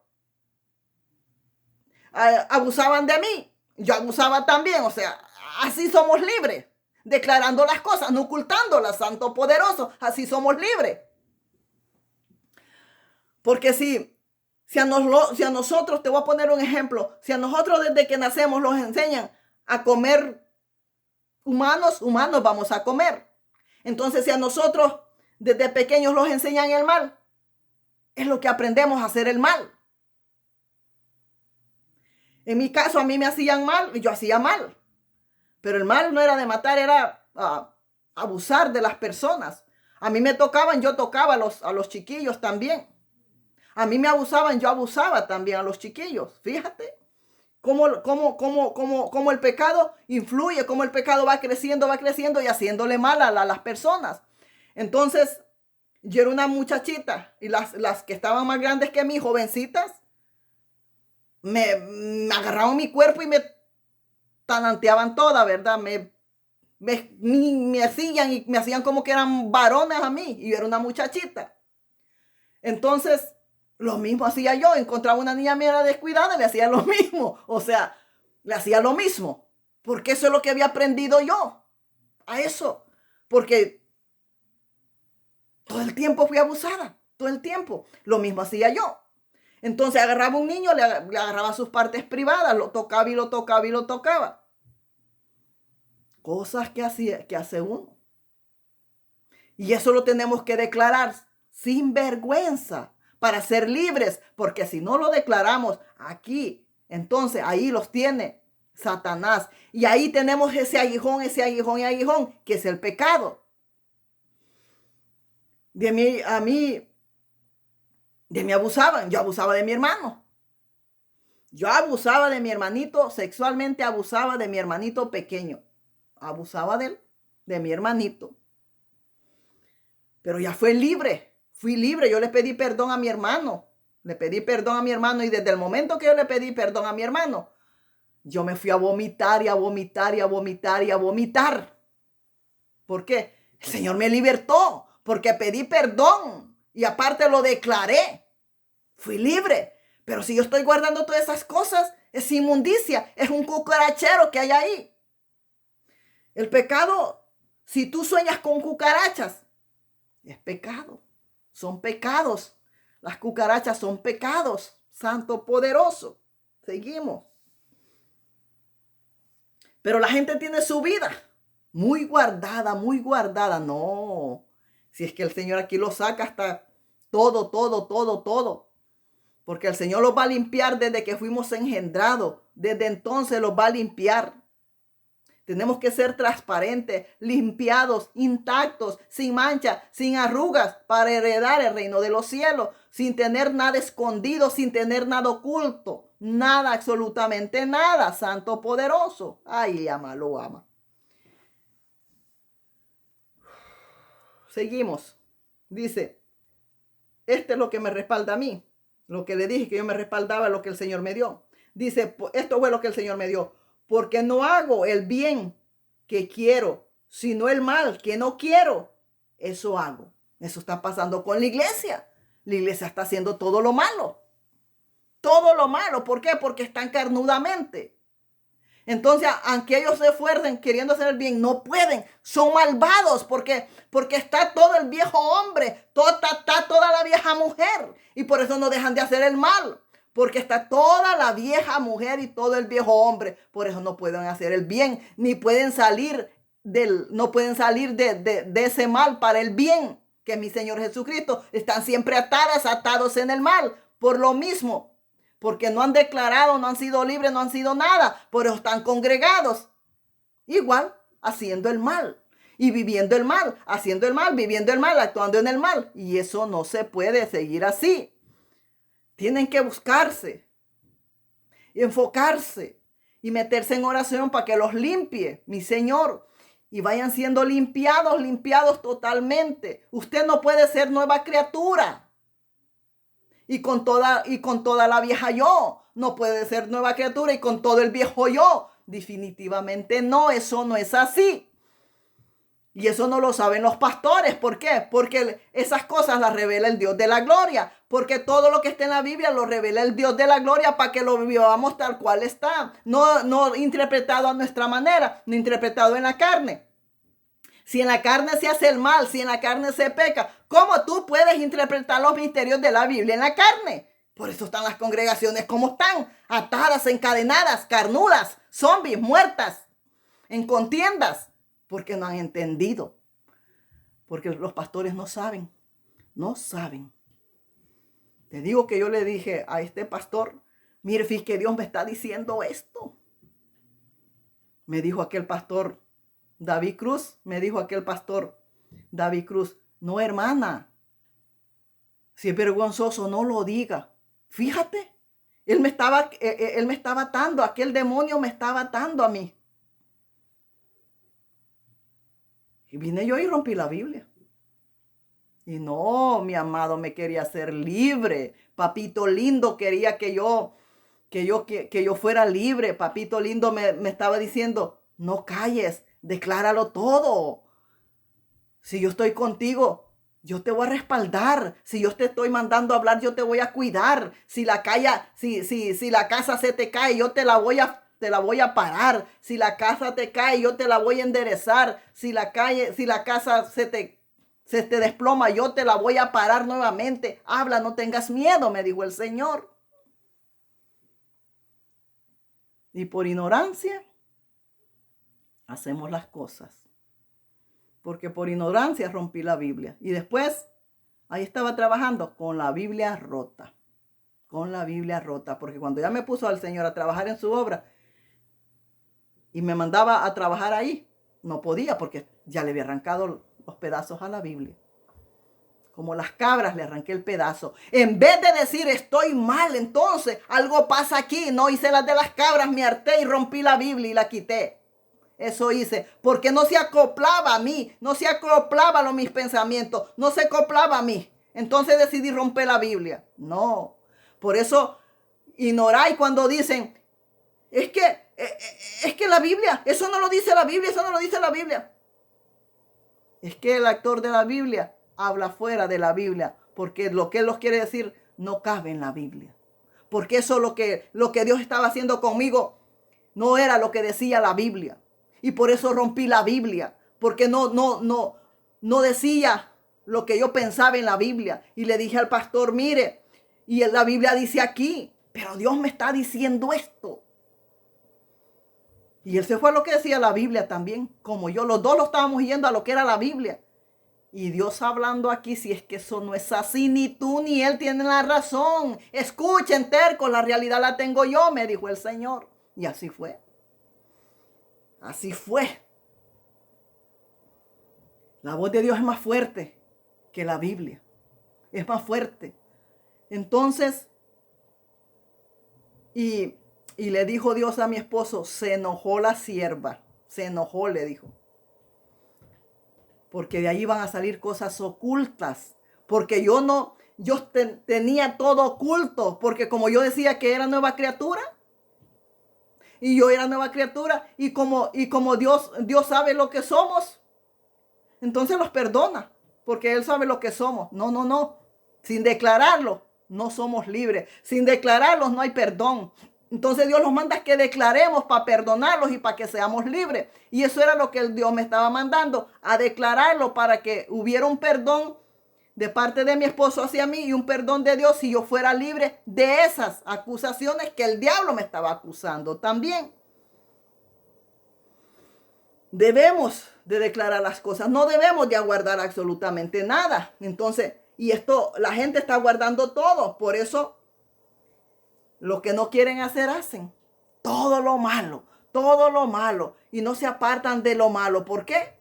Abusaban de mí, yo abusaba también. O sea, así somos libres, declarando las cosas, no ocultándolas, Santo Poderoso. Así somos libres. Porque si a nosotros, te voy a poner un ejemplo, si a nosotros desde que nacemos nos enseñan a comer humanos vamos a comer. Entonces, si a nosotros desde pequeños nos enseñan el mal, es lo que aprendemos a hacer el mal. En mi caso, a mí me hacían mal y yo hacía mal. Pero el mal no era de matar, era abusar de las personas. A mí me tocaban, yo tocaba a los chiquillos también. A mí me abusaban, yo abusaba también a los chiquillos. Fíjate cómo el pecado influye, cómo el pecado va creciendo y haciéndole mal a las personas. Entonces, yo era una muchachita y las que estaban más grandes que mí, jovencitas, me agarraban mi cuerpo y me tananteaban toda, ¿verdad? Me hacían como que eran varones a mí y yo era una muchachita. Entonces, lo mismo hacía yo. Encontraba una niña mía descuidada y le hacía lo mismo. O sea, le hacía lo mismo. Porque eso es lo que había aprendido yo. A eso. Porque todo el tiempo fui abusada. Todo el tiempo. Lo mismo hacía yo. Entonces agarraba un niño, le agarraba sus partes privadas, lo tocaba y lo tocaba y lo tocaba. Cosas que hace uno. Y eso lo tenemos que declarar sin vergüenza para ser libres, porque si no lo declaramos aquí, entonces ahí los tiene Satanás. Y ahí tenemos ese aguijón, que es el pecado. De mí abusaban. Yo abusaba de mi hermano. Yo abusaba de mi hermanito, sexualmente abusaba de mi hermanito pequeño. Abusaba de él, de mi hermanito. Pero ya fui libre. Yo le pedí perdón a mi hermano. Y desde el momento que yo le pedí perdón a mi hermano, yo me fui a vomitar y a vomitar y a vomitar y a vomitar. ¿Por qué? El Señor me libertó porque pedí perdón y aparte lo declaré. Fui libre. Pero si yo estoy guardando todas esas cosas, es inmundicia, es un cucarachero que hay ahí. El pecado, si tú sueñas con cucarachas, es pecado. Son pecados. Las cucarachas son pecados. Santo poderoso. Seguimos. Pero la gente tiene su vida muy guardada, muy guardada. No. Si es que el Señor aquí lo saca hasta todo. Porque el Señor los va a limpiar desde que fuimos engendrados. Desde entonces los va a limpiar. Tenemos que ser transparentes, limpiados, intactos, sin mancha, sin arrugas, para heredar el reino de los cielos, sin tener nada escondido, sin tener nada oculto. Nada, absolutamente nada, Santo poderoso. Ay, lo ama. Seguimos. Dice, este es lo que me respalda a mí. Lo que le dije que yo me respaldaba, lo que el Señor me dio. Dice, esto fue lo que el Señor me dio. Porque no hago el bien que quiero, sino el mal que no quiero. Eso hago. Eso está pasando con la iglesia. La iglesia está haciendo todo lo malo. Todo lo malo. ¿Por qué? Porque están carnudamente. Entonces, aunque ellos se esfuercen queriendo hacer el bien, no pueden. Son malvados. ¿Por qué? Porque está todo el viejo hombre. Está toda la vieja mujer. Y por eso no dejan de hacer el mal. Porque está toda la vieja mujer y todo el viejo hombre. Por eso no pueden hacer el bien, ni pueden salir no pueden salir de ese mal para el bien, que es mi Señor Jesucristo. Están siempre atados en el mal, por lo mismo. Porque no han declarado, no han sido libres, no han sido nada. Por eso están congregados. Igual, haciendo el mal. Y viviendo el mal, haciendo el mal, viviendo el mal, actuando en el mal. Y eso no se puede seguir así. Tienen que buscarse, y enfocarse y meterse en oración para que los limpie, mi Señor. Y vayan siendo limpiados totalmente. Usted no puede ser nueva criatura. Y con toda la vieja yo. No puede ser nueva criatura y con todo el viejo yo. Definitivamente no, eso no es así. Y eso no lo saben los pastores. ¿Por qué? Porque esas cosas las revela el Dios de la gloria. Porque todo lo que está en la Biblia lo revela el Dios de la gloria para que lo vivamos tal cual está. No interpretado a nuestra manera, no interpretado en la carne. Si en la carne se hace el mal, si en la carne se peca, ¿cómo tú puedes interpretar los misterios de la Biblia en la carne? Por eso están las congregaciones como están, atadas, encadenadas, carnudas, zombies, muertas, en contiendas. Porque no han entendido. Porque los pastores no saben. No saben. Te digo que yo le dije a este pastor, mire, fíjate que Dios me está diciendo esto. Me dijo aquel pastor David Cruz, no, hermana, si es vergonzoso, no lo diga. Fíjate, él me estaba atando, aquel demonio me estaba atando a mí. Y vine yo y rompí la Biblia. Y no, mi amado me quería hacer libre. Papito lindo quería que yo fuera libre. Papito lindo me estaba diciendo, no calles, decláralo todo. Si yo estoy contigo, yo te voy a respaldar. Si yo te estoy mandando a hablar, yo te voy a cuidar. Si la casa se te cae, yo te la voy a parar. Si la casa te cae, yo te la voy a enderezar. Si la casa se te desploma, yo te la voy a parar nuevamente. Habla, no tengas miedo, me dijo el Señor. Y por ignorancia hacemos las cosas. Porque por ignorancia rompí la Biblia. Y después, ahí estaba trabajando con la Biblia rota. Con la Biblia rota. Porque cuando ya me puso al Señor a trabajar en su obra, y me mandaba a trabajar ahí, no podía porque ya le había arrancado los pedazos a la Biblia. Como las cabras le arranqué el pedazo. En vez de decir estoy mal, entonces algo pasa aquí. No hice las de las cabras, me harté y rompí la Biblia y la quité. Eso hice, porque no se acoplaba a mí, no se acoplaba a mis pensamientos, no se acoplaba a mí. Entonces decidí romper la Biblia. No, por eso ignoráis cuando dicen, es que la Biblia, eso no lo dice la Biblia, eso no lo dice la Biblia. Es que el actor de la Biblia habla fuera de la Biblia, porque lo que él los quiere decir no cabe en la Biblia. Porque eso lo que Dios estaba haciendo conmigo no era lo que decía la Biblia. Y por eso rompí la Biblia, porque no decía lo que yo pensaba en la Biblia. Y le dije al pastor, mire, y la Biblia dice aquí, pero Dios me está diciendo esto. Y él se fue a lo que decía la Biblia también, como yo, los dos lo estábamos yendo a lo que era la Biblia. Y Dios hablando aquí, si es que eso no es así, ni tú ni él tienen la razón. Escuchen, tercos, la realidad la tengo yo, me dijo el Señor. Y así fue. Así fue. La voz de Dios es más fuerte que la Biblia. Es más fuerte. Entonces, y le dijo Dios a mi esposo, se enojó la sierva. Se enojó, le dijo. Porque de ahí van a salir cosas ocultas. Porque yo tenía todo oculto. Porque como yo decía que era nueva criatura. Y yo era nueva criatura. Y como Dios sabe lo que somos. Entonces los perdona. Porque Él sabe lo que somos. No. Sin declararlo, no somos libres. Sin declararlo, no hay perdón. Entonces Dios nos manda que declaremos para perdonarlos y para que seamos libres. Y eso era lo que Dios me estaba mandando, a declararlo para que hubiera un perdón de parte de mi esposo hacia mí y un perdón de Dios si yo fuera libre de esas acusaciones que el diablo me estaba acusando también. Debemos de declarar las cosas, no debemos de aguardar absolutamente nada. Entonces, y esto, la gente está guardando todo, por eso lo que no quieren hacer hacen todo lo malo y no se apartan de lo malo. ¿Por qué?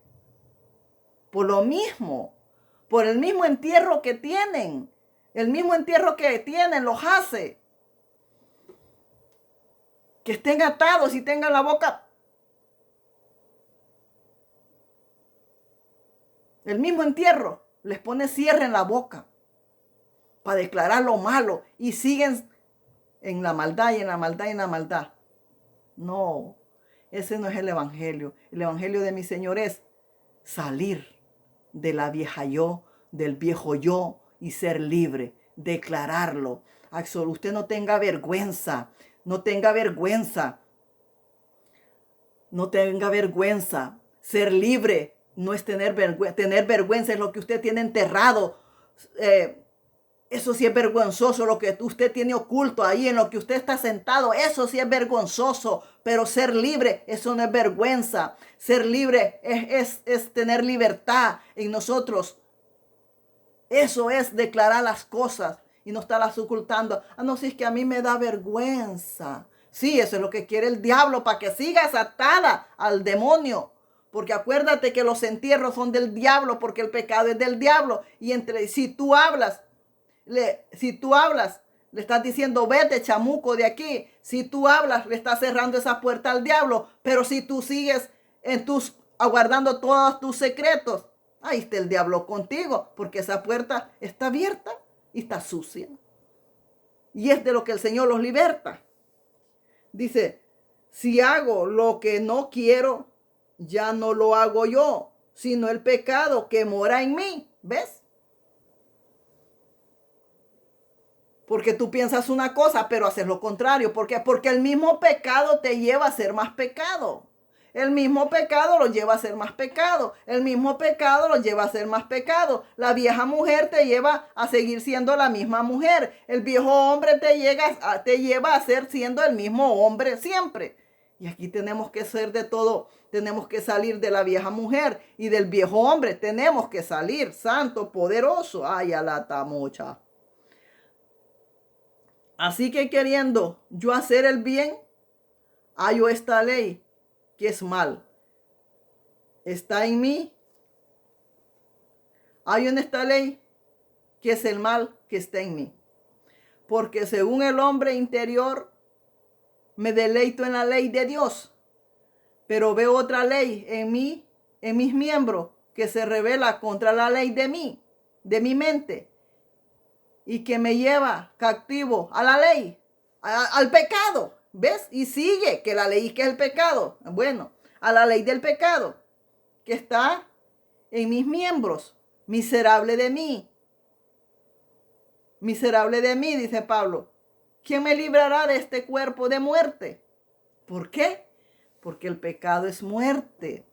Por lo mismo, por el mismo entierro que tienen. El mismo entierro que tienen los hace que estén atados y tengan la boca. El mismo entierro les pone cierre en la boca para declarar lo malo y siguen en la maldad y en la maldad y en la maldad. No, ese no es el evangelio. El evangelio de mi Señor es salir de la vieja yo, del viejo yo y ser libre, declararlo. Usted no tenga vergüenza, no tenga vergüenza, no tenga vergüenza. Ser libre no es tener vergüenza. Tener vergüenza es lo que usted tiene enterrado. Eso sí es vergonzoso, lo que usted tiene oculto ahí, en lo que usted está sentado, eso sí es vergonzoso, pero ser libre, eso no es vergüenza. Ser libre es tener libertad en nosotros. Eso es declarar las cosas y no estarlas ocultando. No, si es que a mí me da vergüenza. Sí, eso es lo que quiere el diablo, para que sigas atada al demonio. Porque acuérdate que los entierros son del diablo, porque el pecado es del diablo. Y si tú hablas, le estás diciendo, vete chamuco de aquí. Si tú hablas, le estás cerrando esa puerta al diablo. Pero si tú sigues aguardando todos tus secretos, ahí está el diablo contigo, porque esa puerta está abierta y está sucia. Y es de lo que el Señor los liberta. Dice, si hago lo que no quiero, ya no lo hago yo, sino el pecado que mora en mí. ¿Ves? Porque tú piensas una cosa, pero haces lo contrario. ¿Por qué? Porque el mismo pecado te lleva a ser más pecado. El mismo pecado lo lleva a ser más pecado. El mismo pecado lo lleva a ser más pecado. La vieja mujer te lleva a seguir siendo la misma mujer. El viejo hombre te lleva a ser siendo el mismo hombre siempre. Y aquí tenemos que ser de todo. Tenemos que salir de la vieja mujer y del viejo hombre. Tenemos que salir. Santo, poderoso. Ay, a la tamocha. Así que queriendo yo hacer el bien, hallo esta ley que es mal. Está en mí. Hallo en esta ley que es el mal que está en mí. Porque según el hombre interior, me deleito en la ley de Dios. Pero veo otra ley en mí, en mis miembros, que se revela contra la ley de mí, de mi mente. Y que me lleva cautivo a la ley, al pecado. ¿Ves? Y sigue que la ley que es el pecado. Bueno, a la ley del pecado que está en mis miembros. Miserable de mí. Miserable de mí, dice Pablo. ¿Quién me librará de este cuerpo de muerte? ¿Por qué? Porque el pecado es muerte.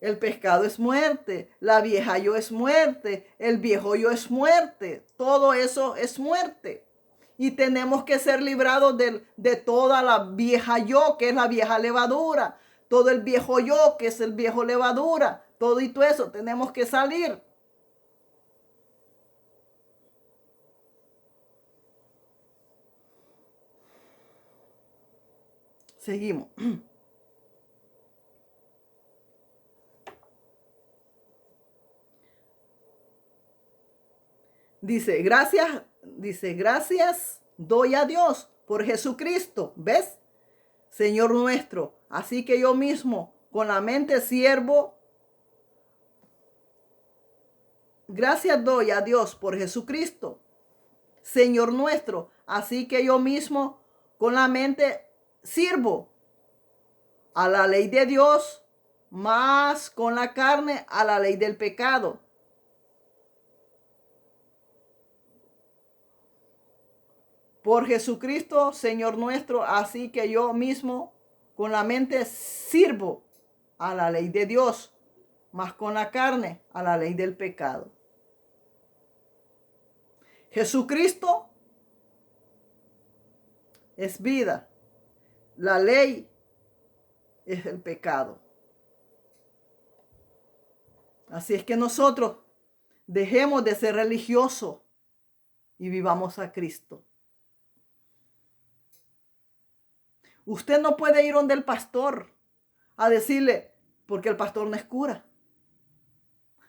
El pecado es muerte, la vieja yo es muerte, el viejo yo es muerte, todo eso es muerte. Y tenemos que ser librados de toda la vieja yo, que es la vieja levadura, todo el viejo yo, que es el viejo levadura, todo y todo eso, tenemos que salir. Seguimos. Dice, gracias doy a Dios por Jesucristo, ¿ves? Señor nuestro. Así que yo mismo, con la mente siervo, gracias doy a Dios por Jesucristo, Señor nuestro. Así que yo mismo, con la mente, sirvo a la ley de Dios, más con la carne a la ley del pecado. Por Jesucristo, Señor nuestro, así que yo mismo con la mente sirvo a la ley de Dios, más con la carne a la ley del pecado. Jesucristo es vida. La ley es el pecado. Así es que nosotros dejemos de ser religiosos y vivamos a Cristo. Usted no puede ir donde el pastor a decirle, porque el pastor no es cura.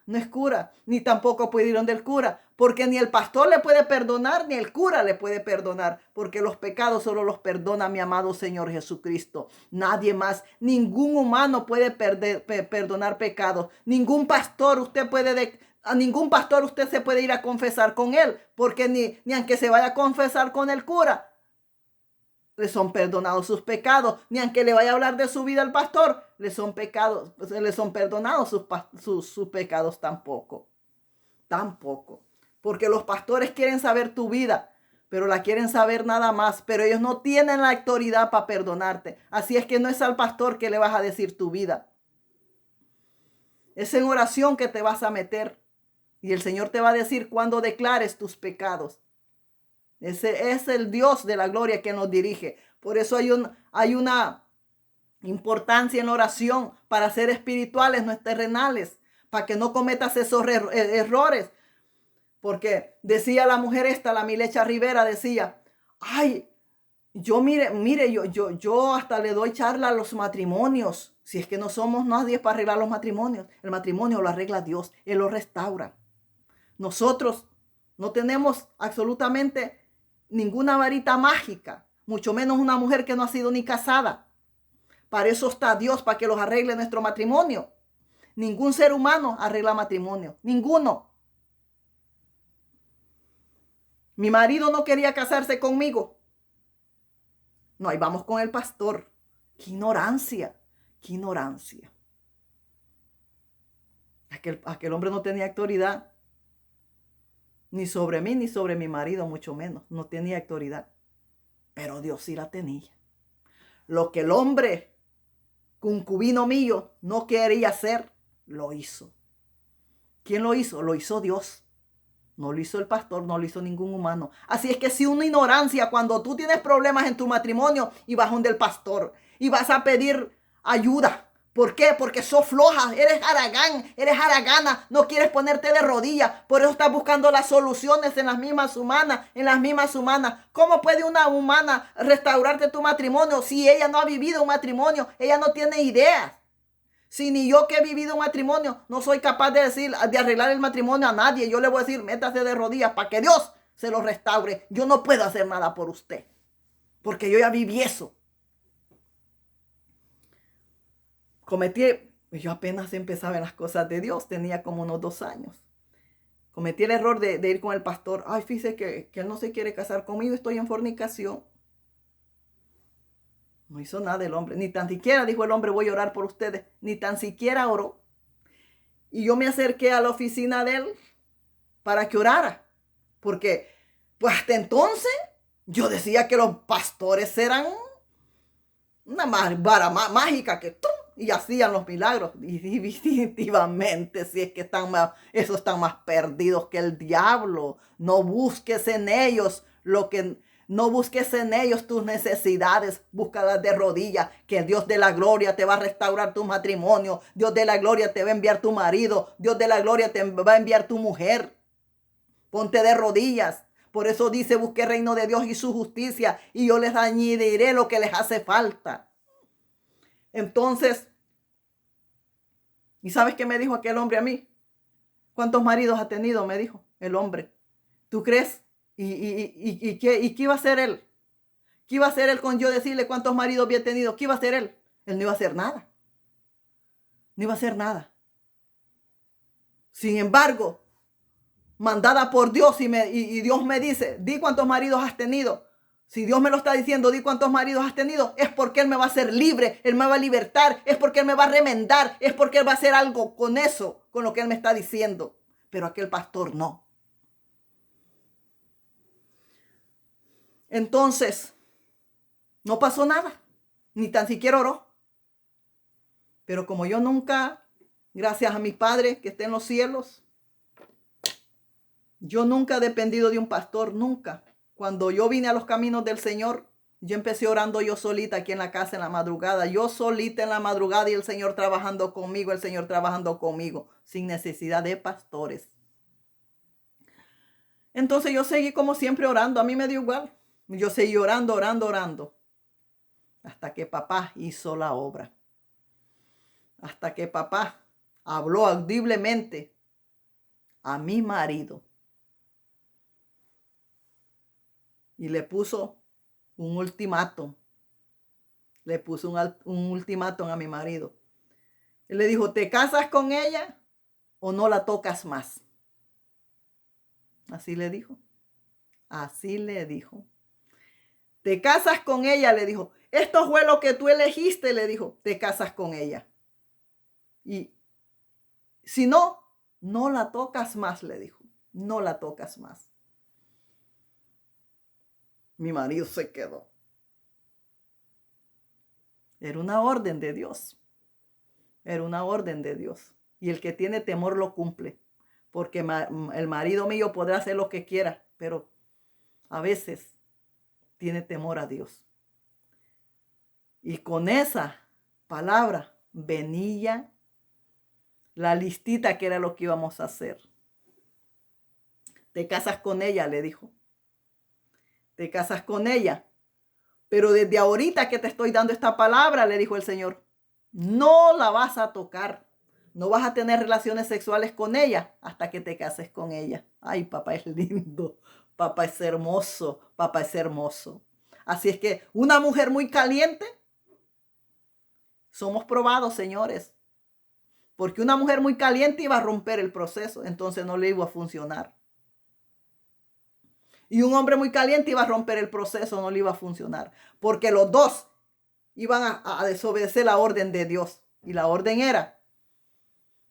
No es cura, ni tampoco puede ir donde el cura, porque ni el pastor le puede perdonar, ni el cura le puede perdonar, porque los pecados solo los perdona mi amado Señor Jesucristo. Nadie más, ningún humano puede perdonar pecados. Ningún pastor a ningún pastor usted se puede ir a confesar con él, porque ni aunque se vaya a confesar con el cura, le son perdonados sus pecados, ni aunque le vaya a hablar de su vida al pastor, le son perdonados sus pecados tampoco. Tampoco. Porque los pastores quieren saber tu vida, pero la quieren saber nada más, pero ellos no tienen la autoridad para perdonarte. Así es que no es al pastor que le vas a decir tu vida. Es en oración que te vas a meter y el Señor te va a decir cuando declares tus pecados. Ese es el Dios de la gloria que nos dirige. Por eso hay una importancia en la oración para ser espirituales, no terrenales, para que no cometas esos errores. Porque decía la mujer esta, la Milecha Rivera, decía, ay, yo yo hasta le doy charla a los matrimonios. Si es que no somos nadie para arreglar los matrimonios. El matrimonio lo arregla Dios, Él lo restaura. Nosotros no tenemos absolutamente ninguna varita mágica, mucho menos una mujer que no ha sido ni casada. Para eso está Dios, para que los arregle nuestro matrimonio. Ningún ser humano arregla matrimonio, ninguno. Mi marido no quería casarse conmigo. No, ahí vamos con el pastor. Qué ignorancia, qué ignorancia. Aquel hombre no tenía autoridad. Ni sobre mí, ni sobre mi marido, mucho menos. No tenía autoridad. Pero Dios sí la tenía. Lo que el hombre, concubino mío, no quería hacer, lo hizo. ¿Quién lo hizo? Lo hizo Dios. No lo hizo el pastor, no lo hizo ningún humano. Así es que si una ignorancia, cuando tú tienes problemas en tu matrimonio y vas donde el pastor y vas a pedir ayuda. ¿Por qué? Porque sos floja, eres haragán, eres haragana, no quieres ponerte de rodillas, por eso estás buscando las soluciones en las mismas humanas, ¿Cómo puede una humana restaurarte tu matrimonio si ella no ha vivido un matrimonio? Ella no tiene ideas. Si ni yo que he vivido un matrimonio no soy capaz de arreglar el matrimonio a nadie, yo le voy a decir, métase de rodillas para que Dios se lo restaure. Yo no puedo hacer nada por usted, porque yo ya viví eso. Yo apenas empezaba en las cosas de Dios, tenía como unos 2 años. Cometí el error de ir con el pastor. Ay, fíjese que él no se quiere casar conmigo, estoy en fornicación. No hizo nada el hombre, ni tan siquiera dijo el hombre, voy a orar por ustedes, ni tan siquiera oró. Y yo me acerqué a la oficina de él para que orara, porque pues hasta entonces yo decía que los pastores eran una vara mágica que y hacían los milagros. Y definitivamente, si es que esos están más perdidos que el diablo. No busques en ellos no busques en ellos tus necesidades, búscalas de rodillas, que Dios de la gloria te va a restaurar tu matrimonio, Dios de la gloria te va a enviar tu marido, Dios de la gloria te va a enviar tu mujer. Ponte de rodillas. Por eso dice, busque el reino de Dios y su justicia, y yo les añadiré lo que les hace falta. Entonces, ¿y sabes qué me dijo aquel hombre a mí? ¿Cuántos maridos ha tenido? Me dijo el hombre. ¿Tú crees? ¿Y qué iba a hacer él? ¿Qué iba a hacer él con yo decirle cuántos maridos había tenido? ¿Qué iba a hacer él? Él no iba a hacer nada. No iba a hacer nada. Sin embargo, mandada por Dios y Dios me dice, di cuántos maridos has tenido. Si Dios me lo está diciendo, di cuántos maridos has tenido, es porque Él me va a hacer libre, Él me va a libertar, es porque Él me va a remendar, es porque Él va a hacer algo con eso, con lo que Él me está diciendo. Pero aquel pastor no. Entonces, no pasó nada, ni tan siquiera oró. Pero como yo nunca, gracias a mi Padre que está en los cielos, Yo nunca he dependido de un pastor, nunca. Cuando yo vine a los caminos del Señor, yo empecé orando yo solita aquí en la casa en la madrugada. Yo solita en la madrugada y el Señor trabajando conmigo, el Señor trabajando conmigo, sin necesidad de pastores. Entonces yo seguí como siempre orando. A mí me dio igual. Yo seguí orando, orando, orando. Hasta que papá hizo la obra. Hasta que papá habló audiblemente a mi marido. Y le puso un ultimátum. Le puso un ultimátum a mi marido. Él le dijo, ¿te casas con ella o no la tocas más? Así le dijo. Así le dijo. Te casas con ella, le dijo. Esto fue lo que tú elegiste, le dijo. Te casas con ella. Y si no, no la tocas más, le dijo. No la tocas más. Mi marido se quedó. Era una orden de Dios. Era una orden de Dios. Y el que tiene temor lo cumple. Porque el marido mío podrá hacer lo que quiera, pero a veces tiene temor a Dios. Y con esa palabra venía la listita que era lo que íbamos a hacer. Te casas con ella, le dijo. Te casas con ella. Pero desde ahorita que te estoy dando esta palabra, le dijo el Señor, no la vas a tocar. No vas a tener relaciones sexuales con ella hasta que te cases con ella. Ay, papá es lindo. Papá es hermoso. Papá es hermoso. Así es que una mujer muy caliente, somos probados, señores. Porque una mujer muy caliente iba a romper el proceso. Entonces no le iba a funcionar. Y un hombre muy caliente iba a romper el proceso. No le iba a funcionar. Porque los dos iban a desobedecer la orden de Dios. Y la orden era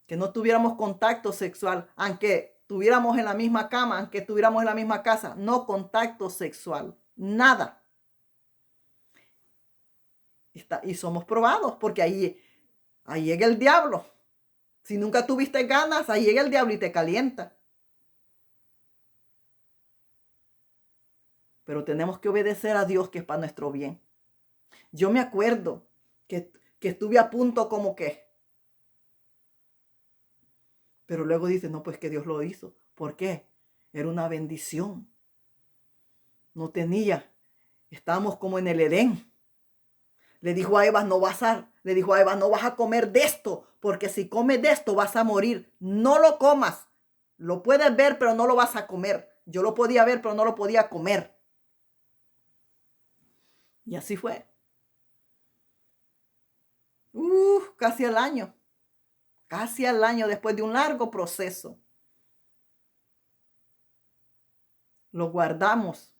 que no tuviéramos contacto sexual, aunque tuviéramos en la misma cama, aunque tuviéramos en la misma casa, no contacto sexual, nada. Y somos probados, porque ahí llega el diablo. Si nunca tuviste ganas, ahí llega el diablo y te calienta. Pero tenemos que obedecer a Dios, que es para nuestro bien. Yo me acuerdo que estuve a punto como que, pero luego dice, no, pues que Dios lo hizo. ¿Por qué? Era una bendición. No tenía. Estábamos como en el Edén. Le dijo a Eva, no vas a comer de esto, porque si comes de esto vas a morir. No lo comas. Lo puedes ver, pero no lo vas a comer. Yo lo podía ver, pero no lo podía comer. Y así fue. Casi al año. Casi al año después de un largo proceso. Lo guardamos.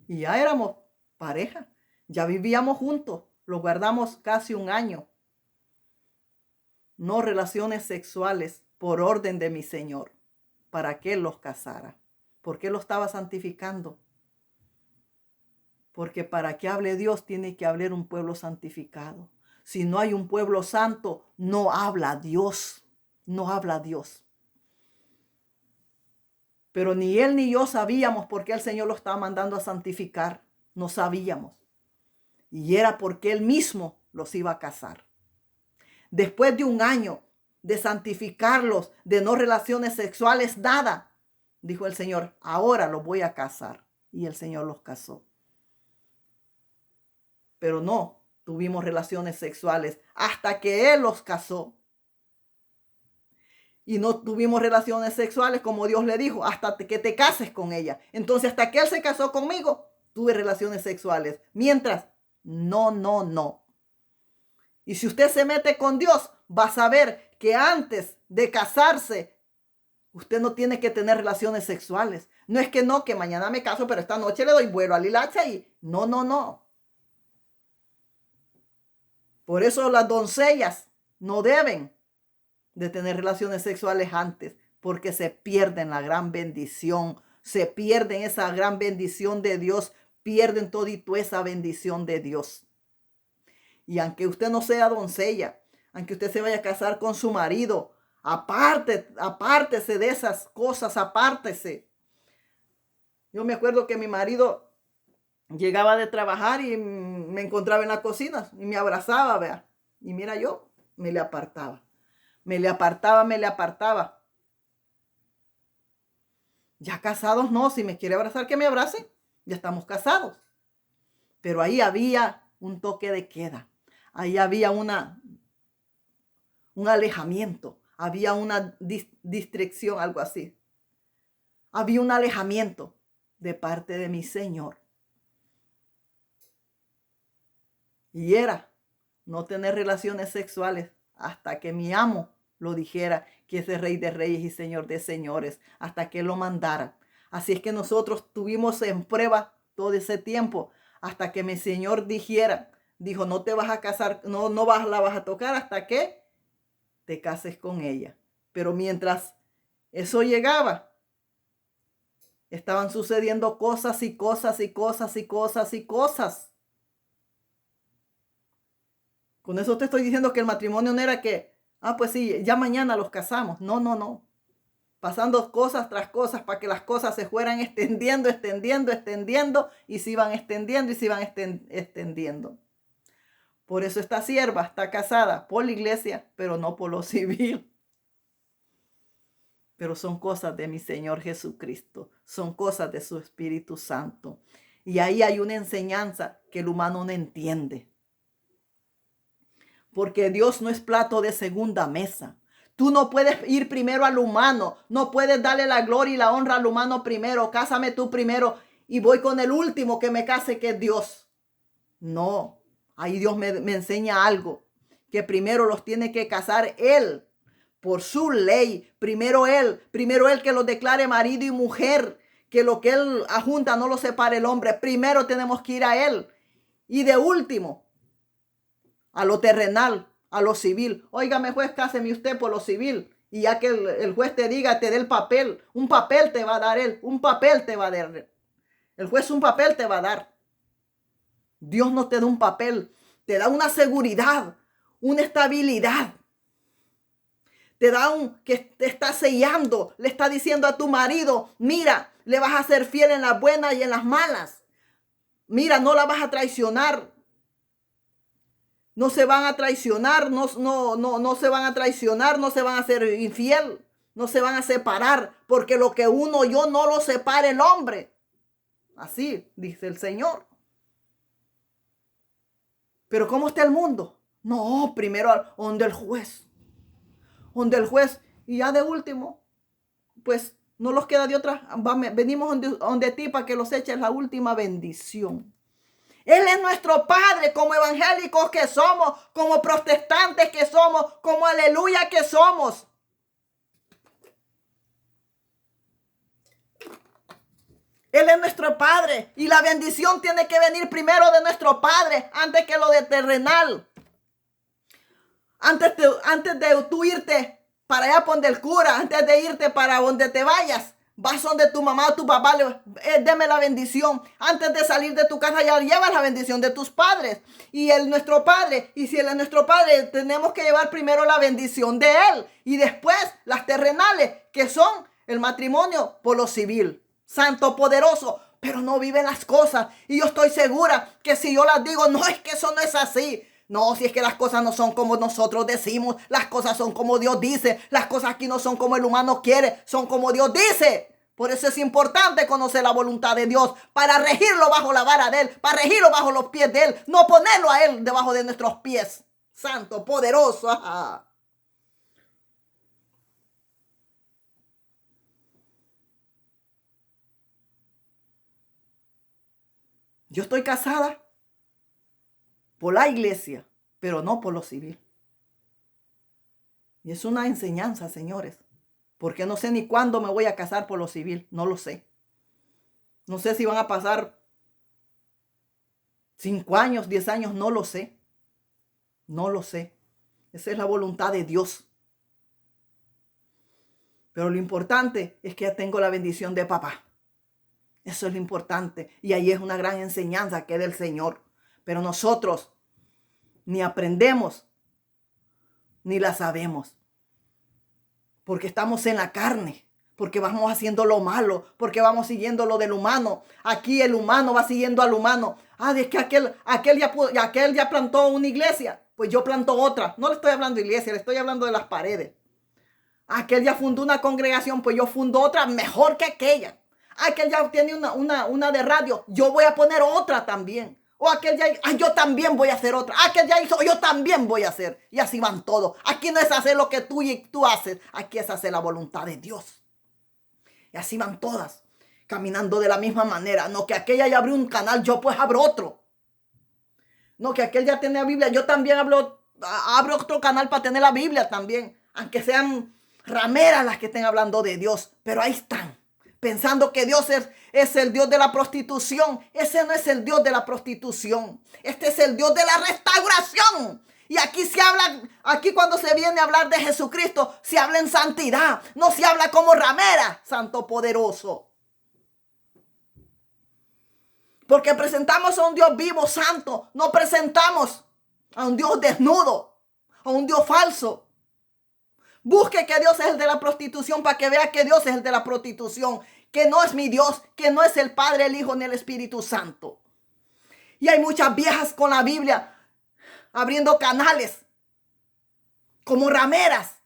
Y ya éramos pareja. Ya vivíamos juntos. Lo guardamos casi un año. No relaciones sexuales por orden de mi Señor. Para que Él los casara. ¿Por qué lo estaba santificando? Porque para que hable Dios tiene que hablar un pueblo santificado. Si no hay un pueblo santo, no habla Dios. No habla Dios. Pero ni él ni yo sabíamos por qué el Señor lo estaba mandando a santificar. No sabíamos. Y era porque Él mismo los iba a casar. Después de un año de santificarlos, de no relaciones sexuales, nada, dijo el Señor, ahora los voy a casar. Y el Señor los casó. Pero no tuvimos relaciones sexuales hasta que Él los casó. Y no tuvimos relaciones sexuales como Dios le dijo, hasta que te cases con ella. Entonces, hasta que Él se casó conmigo, tuve relaciones sexuales. Mientras, no. Y si usted se mete con Dios, va a saber que antes de casarse, usted no tiene que tener relaciones sexuales. No es que no, que mañana me caso, pero esta noche le doy vuelo al hilacha y no. Por eso las doncellas no deben de tener relaciones sexuales antes, porque se pierden la gran bendición, se pierden esa gran bendición de Dios, pierden todito esa bendición de Dios. Y aunque usted no sea doncella, aunque usted se vaya a casar con su marido, Apártese de esas cosas, apártese. Yo me acuerdo que mi marido llegaba de trabajar y me encontraba en la cocina y me abrazaba, vea. Y mira, yo me le apartaba. Me le apartaba. Ya casados no, si me quiere abrazar, que me abrace. Ya estamos casados. Pero ahí había un toque de queda. Ahí había un alejamiento. Había una distracción, algo así. Había un alejamiento de parte de mi Señor. Y era no tener relaciones sexuales hasta que mi amo lo dijera, que es el Rey de Reyes y Señor de Señores, hasta que lo mandara. Así es que nosotros tuvimos en prueba todo ese tiempo, hasta que mi Señor dijo, no te vas a casar, no la vas a tocar hasta que te cases con ella. Pero mientras eso llegaba, estaban sucediendo cosas y cosas y cosas y cosas y cosas. Con eso te estoy diciendo que el matrimonio no era que, pues sí, ya mañana los casamos. No. Pasando cosas tras cosas para que las cosas se fueran extendiendo y se iban extendiendo. Por eso esta sierva está casada por la iglesia, pero no por lo civil. Pero son cosas de mi Señor Jesucristo, son cosas de su Espíritu Santo. Y ahí hay una enseñanza que el humano no entiende. Porque Dios no es plato de segunda mesa. Tú no puedes ir primero al humano. No puedes darle la gloria y la honra al humano primero. Cásame tú primero y voy con el último que me case, que es Dios. No. Ahí Dios me enseña algo. Que primero los tiene que casar Él. Por su ley. Primero Él que los declare marido y mujer. Que lo que Él ajunta no lo separe el hombre. Primero tenemos que ir a Él. Y de último, a lo terrenal, a lo civil. Óigame, juez, cáseme usted por lo civil. Y ya que el juez te diga, te dé el papel. Un papel te va a dar él. Un papel te va a dar. El juez un papel te va a dar. Dios no te da un papel. Te da una seguridad, una estabilidad. Te da que te está sellando. Le está diciendo a tu marido, mira, le vas a ser fiel en las buenas y en las malas. Mira, no la vas a traicionar. No se van a traicionar, no se van a traicionar, no se van a ser infiel, no se van a separar, porque lo que uno yo no lo separa el hombre. Así dice el Señor. Pero ¿cómo está el mundo? No, primero donde el juez. Donde el juez. Y ya de último, pues no los queda de otra. Venimos donde ti para que los eches la última bendición. Él es nuestro Padre, como evangélicos que somos, como protestantes que somos, como aleluya que somos. Él es nuestro Padre y la bendición tiene que venir primero de nuestro Padre antes que lo de terrenal. Antes de tú irte para allá donde el cura, antes de irte para donde te vayas, vas donde tu mamá o tu papá, deme la bendición. Antes de salir de tu casa ya llevas la bendición de tus padres. Y Él nuestro Padre. Y si Él es nuestro Padre, tenemos que llevar primero la bendición de Él. Y después las terrenales, que son el matrimonio por lo civil. Santo, poderoso. Pero no viven las cosas. Y yo estoy segura que si yo las digo, no, es que eso no es así. No, si es que las cosas no son como nosotros decimos, las cosas son como Dios dice, las cosas aquí no son como el humano quiere, son como Dios dice. Por eso es importante conocer la voluntad de Dios, para regirlo bajo la vara de Él, para regirlo bajo los pies de Él, no ponerlo a Él debajo de nuestros pies. Santo, poderoso. Ajá. Yo estoy casada por la iglesia, pero no por lo civil. Y es una enseñanza, señores, porque no sé ni cuándo me voy a casar por lo civil, no lo sé. No sé si van a pasar 5 años, 10 años, no lo sé. No lo sé. Esa es la voluntad de Dios. Pero lo importante es que ya tengo la bendición de papá. Eso es lo importante. Y ahí es una gran enseñanza que es del Señor. Pero nosotros ni aprendemos, ni la sabemos. porque estamos en la carne, porque vamos haciendo lo malo, porque vamos siguiendo lo del humano. Aquí el humano va siguiendo al humano. Es que aquel ya plantó una iglesia, pues yo planto otra. No le estoy hablando de iglesia, le estoy hablando de las paredes. Aquel ya fundó una congregación, pues yo fundo otra mejor que aquella. Aquel ya tiene una de radio, yo voy a poner otra también. O aquel ya, yo también voy a hacer otra. Aquel ya hizo, yo también voy a hacer. Y así van todos. Aquí no es hacer lo que tú haces. Aquí es hacer la voluntad de Dios. Y así van todas, caminando de la misma manera. No que aquella ya abrió un canal, yo pues abro otro. No que aquel ya tiene la Biblia, yo también abro otro canal para tener la Biblia también. Aunque sean rameras las que estén hablando de Dios. Pero ahí están, pensando que Dios es el Dios de la prostitución. Ese no es el Dios de la prostitución. Este es el Dios de la restauración. Y aquí cuando se viene a hablar de Jesucristo, se habla en santidad. No se habla como ramera, santo poderoso. Porque presentamos a un Dios vivo, santo. No presentamos a un Dios desnudo, a un Dios falso. Busque que Dios es el de la prostitución para que vea que Dios es el de la prostitución. Que no es mi Dios, que no es el Padre, el Hijo ni el Espíritu Santo. Y hay muchas viejas con la Biblia abriendo canales como rameras.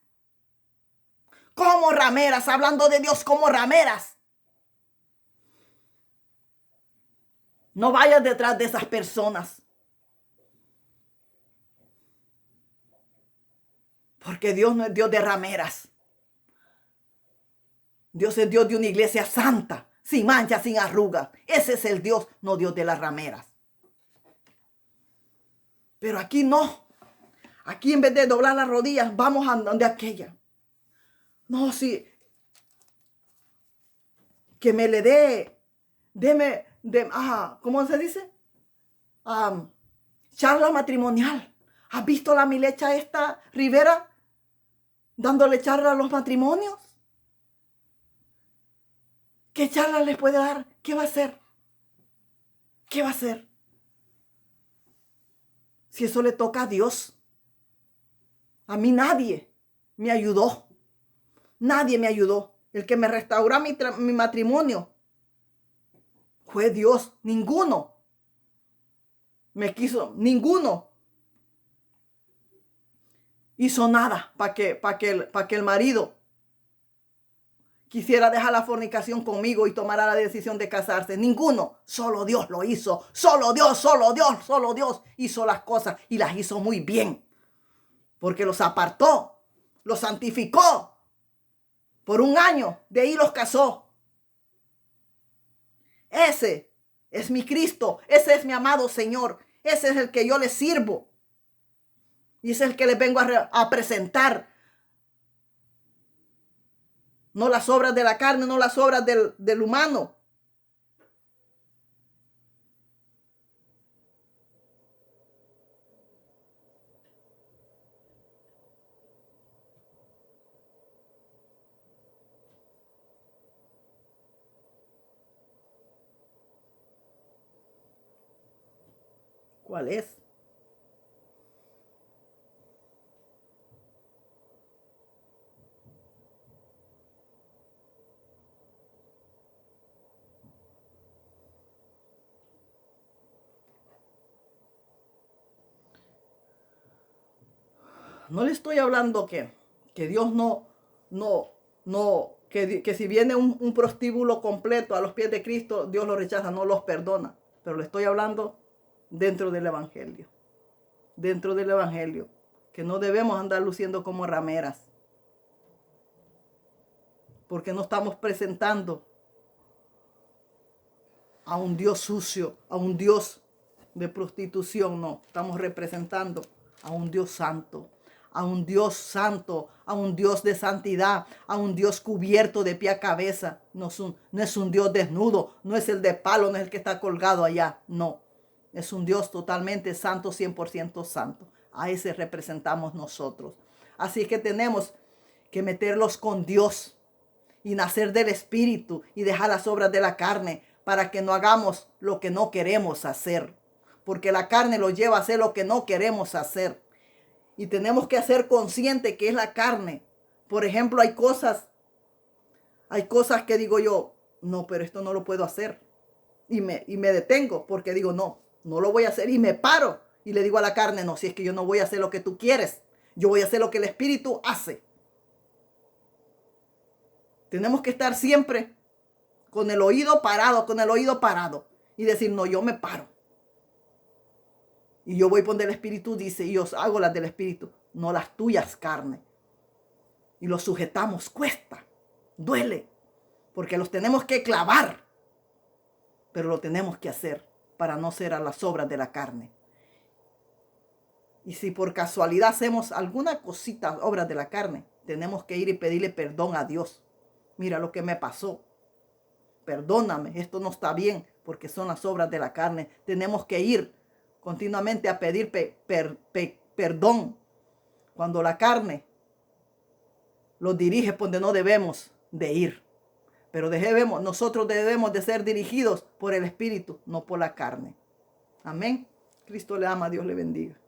Como rameras, hablando de Dios como rameras. No vayas detrás de esas personas. Porque Dios no es Dios de rameras. Dios es Dios de una iglesia santa, sin mancha, sin arrugas. Ese es el Dios, no Dios de las rameras. Pero aquí no. Aquí en vez de doblar las rodillas, vamos a donde aquella. No, sí. Que me le ¿cómo se dice? Charla matrimonial. ¿Has visto la milecha esta Rivera dándole charla a los matrimonios? ¿Qué charla les puede dar? ¿Qué va a hacer? ¿Qué va a hacer? Si eso le toca a Dios. A mí nadie me ayudó. Nadie me ayudó. El que me restauró mi matrimonio fue Dios. Ninguno me quiso. Ninguno hizo nada para que el marido quisiera dejar la fornicación conmigo y tomara la decisión de casarse. Ninguno. Solo Dios lo hizo. Solo Dios hizo las cosas y las hizo muy bien. Porque los apartó, los santificó por un año. De ahí los casó. Ese es mi Cristo. Ese es mi amado Señor. Ese es el que yo le sirvo. Y ese es el que les vengo a presentar. No las obras de la carne, no las obras del humano. ¿Cuál es? No le estoy hablando que Dios que si viene un prostíbulo completo a los pies de Cristo, Dios lo rechaza, no los perdona. Pero le estoy hablando dentro del Evangelio. Dentro del Evangelio. Que no debemos andar luciendo como rameras. Porque no estamos presentando a un Dios sucio, a un Dios de prostitución, no. Estamos representando a un Dios santo. A un Dios santo, a un Dios de santidad, a un Dios cubierto de pie a cabeza. No es un Dios desnudo, no es el de palo, no es el que está colgado allá, no. Es un Dios totalmente santo, 100% santo. A ese representamos nosotros. Así que tenemos que meterlos con Dios y nacer del Espíritu y dejar las obras de la carne para que no hagamos lo que no queremos hacer. Porque la carne lo lleva a hacer lo que no queremos hacer. Y tenemos que ser conscientes que es la carne Por ejemplo, hay cosas que digo yo, no, pero esto no lo puedo hacer. Y me detengo porque digo, no lo voy a hacer y me paro. Y le digo a la carne, no, si es que yo no voy a hacer lo que tú quieres. Yo voy a hacer lo que el Espíritu hace. Tenemos que estar siempre con el oído parado y decir, no, yo me paro. Y yo voy por donde el Espíritu dice, y os hago las del Espíritu, no las tuyas, carne. Y los sujetamos, cuesta, duele, porque los tenemos que clavar, pero lo tenemos que hacer para no ser a las obras de la carne. Y si por casualidad hacemos alguna cosita, obras de la carne, tenemos que ir y pedirle perdón a Dios. Mira lo que me pasó. Perdóname, esto no está bien, porque son las obras de la carne. Tenemos que ir continuamente a pedir perdón cuando la carne los dirige por donde no debemos de ir. Pero nosotros debemos de ser dirigidos por el Espíritu, no por la carne. Amén. Cristo le ama, Dios le bendiga.